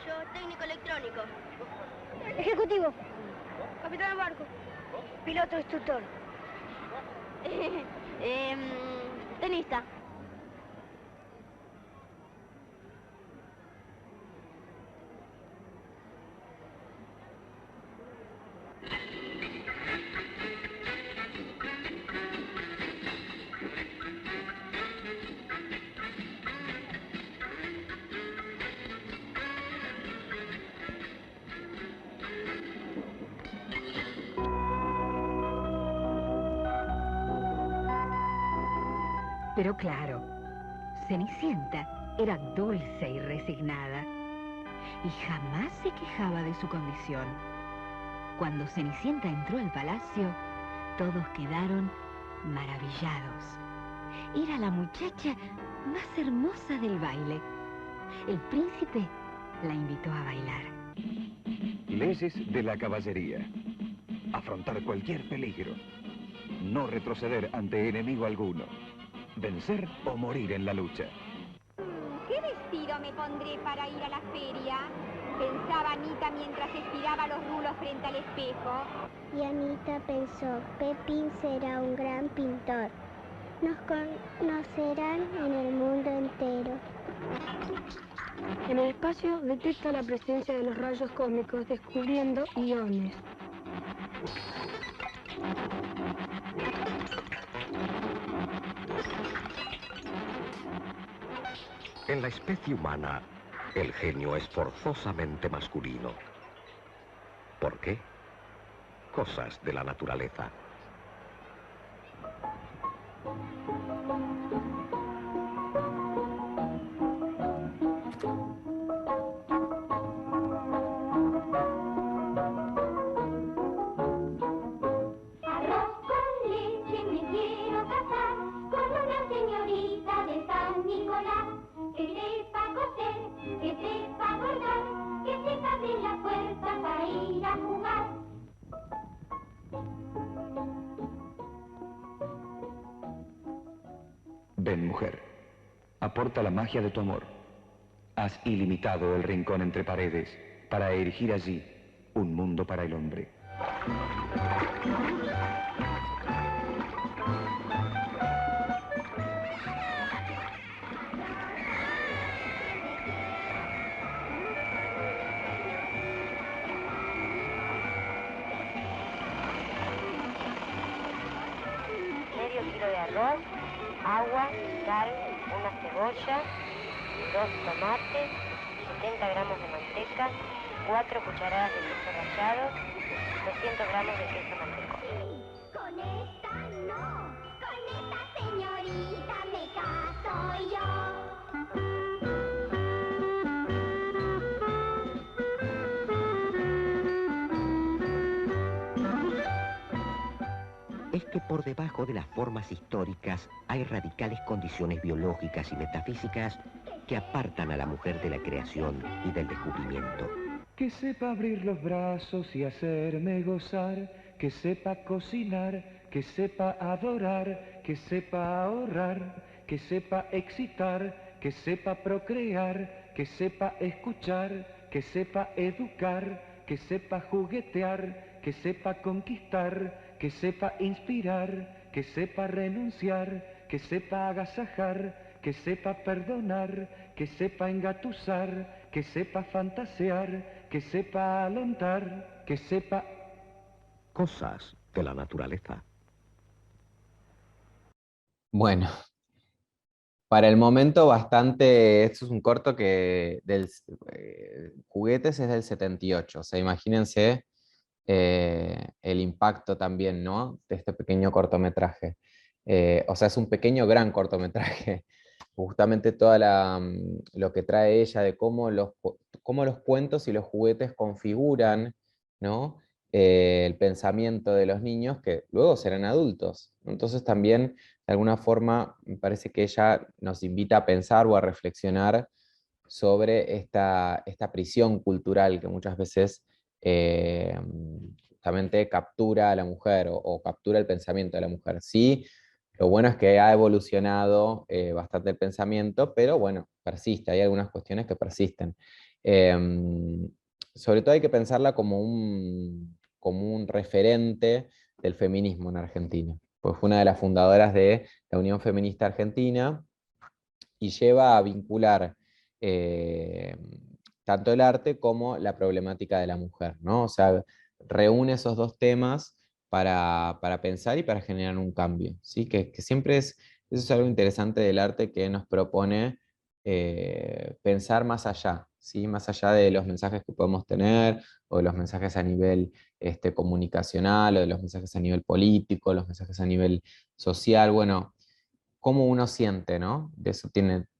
Yo, técnico electrónico. Ejecutivo. Capitán de barco. Piloto instructor. Tenista. Pero claro, Cenicienta era dulce y resignada y jamás se quejaba de su condición. Cuando Cenicienta entró al palacio, todos quedaron maravillados. Era la muchacha más hermosa del baile. El príncipe la invitó a bailar. Leyes de la caballería. Afrontar cualquier peligro. No retroceder ante enemigo alguno. Vencer o morir en la lucha. ¿Qué vestido me pondré para ir a la feria? Pensaba Anita mientras estiraba los rulos frente al espejo. Y Anita pensó, Pepín será un gran pintor. Nos conocerán en el mundo entero. En el espacio detecta la presencia de los rayos cósmicos, descubriendo iones. En la especie humana, el genio es forzosamente masculino. ¿Por qué? Cosas de la naturaleza. Arroz con leche me quiero casar con una señorita de San Nicolás. Que sepa coser, que sepa bordar, que sepa abrir la puerta para ir a jugar. Ven, mujer. Aporta la magia de tu amor. Has ilimitado el rincón entre paredes para erigir allí un mundo para el hombre. Medio kilo de arroz, agua, sal, una cebolla, 2 tomates, 70 gramos de manteca, 4 cucharadas de queso rallado, 200 gramos de queso mantecado. Con esta no, con esta señorita me caso yo. Es que por debajo de las formas históricas hay radicales condiciones biológicas y metafísicas que apartan a la mujer de la creación y del descubrimiento. Que sepa abrir los brazos y hacerme gozar, que sepa cocinar, que sepa adorar, que sepa ahorrar, que sepa excitar, que sepa procrear, que sepa escuchar, que sepa educar, que sepa juguetear, que sepa conquistar, que sepa inspirar, que sepa renunciar, que sepa agasajar, que sepa perdonar, que sepa engatusar, que sepa fantasear, que sepa alentar, que sepa... Cosas de la naturaleza. Bueno, para el momento bastante, esto es un corto que Juguetes es del 78, o sea, imagínense el impacto también, ¿no? De este pequeño cortometraje. O sea, es un pequeño gran cortometraje. Justamente lo que trae ella de cómo los cuentos y los juguetes configuran, ¿no? El pensamiento de los niños que luego serán adultos. Entonces también, de alguna forma, me parece que ella nos invita a pensar o a reflexionar sobre esta prisión cultural que muchas veces justamente captura a la mujer o captura el pensamiento de la mujer. Sí, lo bueno es que ha evolucionado bastante el pensamiento, pero bueno, persiste, hay algunas cuestiones que persisten. Sobre todo hay que pensarla como un referente del feminismo en Argentina, pues fue una de las fundadoras de la Unión Feminista Argentina y lleva a vincular tanto el arte como la problemática de la mujer, ¿no? O sea, reúne esos dos temas para pensar y para generar un cambio, ¿sí? Que siempre eso es algo interesante del arte que nos propone pensar más allá, ¿sí? Más allá de los mensajes que podemos tener, o de los mensajes a nivel comunicacional, o de los mensajes a nivel político, los mensajes a nivel social, bueno, cómo uno siente, ¿no? De eso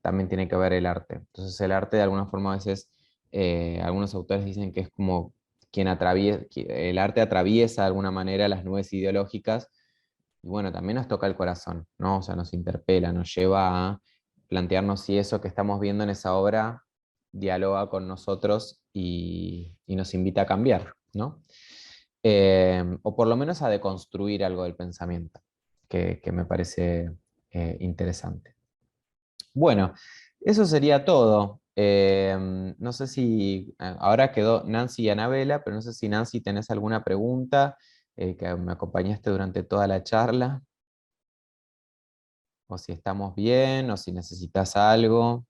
también tiene que ver el arte. Entonces el arte de alguna forma a veces, algunos autores dicen que es como el arte atraviesa de alguna manera las nubes ideológicas, y bueno, también nos toca el corazón, ¿no? O sea, nos interpela, nos lleva a plantearnos si eso que estamos viendo en esa obra dialoga con nosotros y nos invita a cambiar, ¿no? O por lo menos a deconstruir algo del pensamiento, que me parece interesante. Bueno, eso sería todo. No sé si ahora quedó Nancy y Anabela, pero no sé si Nancy tenés alguna pregunta, que me acompañaste durante toda la charla, o si estamos bien, o si necesitas algo.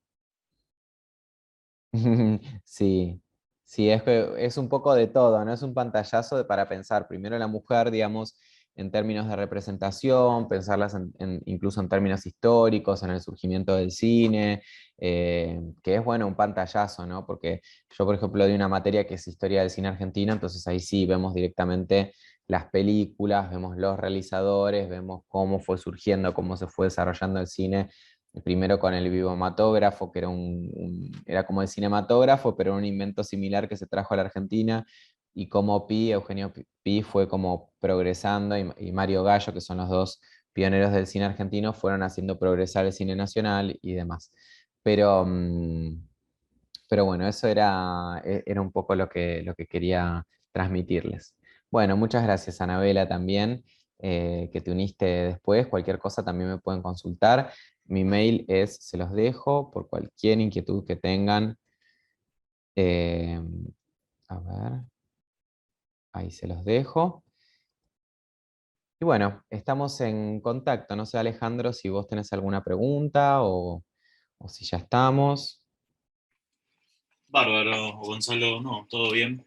Sí, sí, es que es un poco de todo, ¿no? Es un pantallazo para pensar primero la mujer, digamos, en términos de representación, pensarlas incluso en términos históricos, en el surgimiento del cine, que es, bueno, un pantallazo, ¿no? Porque yo, por ejemplo, di una materia que es Historia del Cine Argentino, entonces ahí sí vemos directamente las películas, vemos los realizadores, vemos cómo fue surgiendo, cómo se fue desarrollando el cine primero con el vivomatógrafo, que era como el cinematógrafo, pero era un invento similar que se trajo a la Argentina, y cómo Eugenio Pi fue como progresando, y Mario Gallo, que son los dos pioneros del cine argentino, fueron haciendo progresar el cine nacional y demás. Pero bueno, eso era un poco lo que quería transmitirles. Bueno, muchas gracias, Anabela, también, que te uniste después. Cualquier cosa también me pueden consultar. Mi mail se los dejo por cualquier inquietud que tengan. Eh, a ver, ahí se los dejo. Y bueno, estamos en contacto. No sé, Alejandro, si vos tenés alguna pregunta o si ya estamos. Bárbaro, Gonzalo, no, todo bien.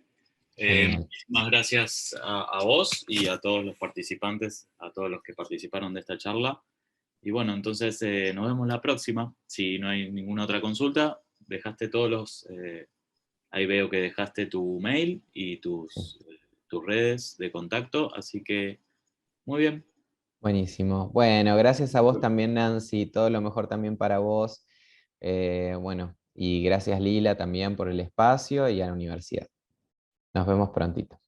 Genial. Muchísimas gracias a vos y a todos los participantes, a todos los que participaron de esta charla. Y bueno, entonces nos vemos la próxima. Si no hay ninguna otra consulta, dejaste ahí veo que dejaste tu mail y tus redes de contacto, así que muy bien. Buenísimo. Bueno, gracias a vos también, Nancy. Todo lo mejor también para vos. Bueno, y gracias, Lila, también por el espacio y a la universidad. Nos vemos prontito.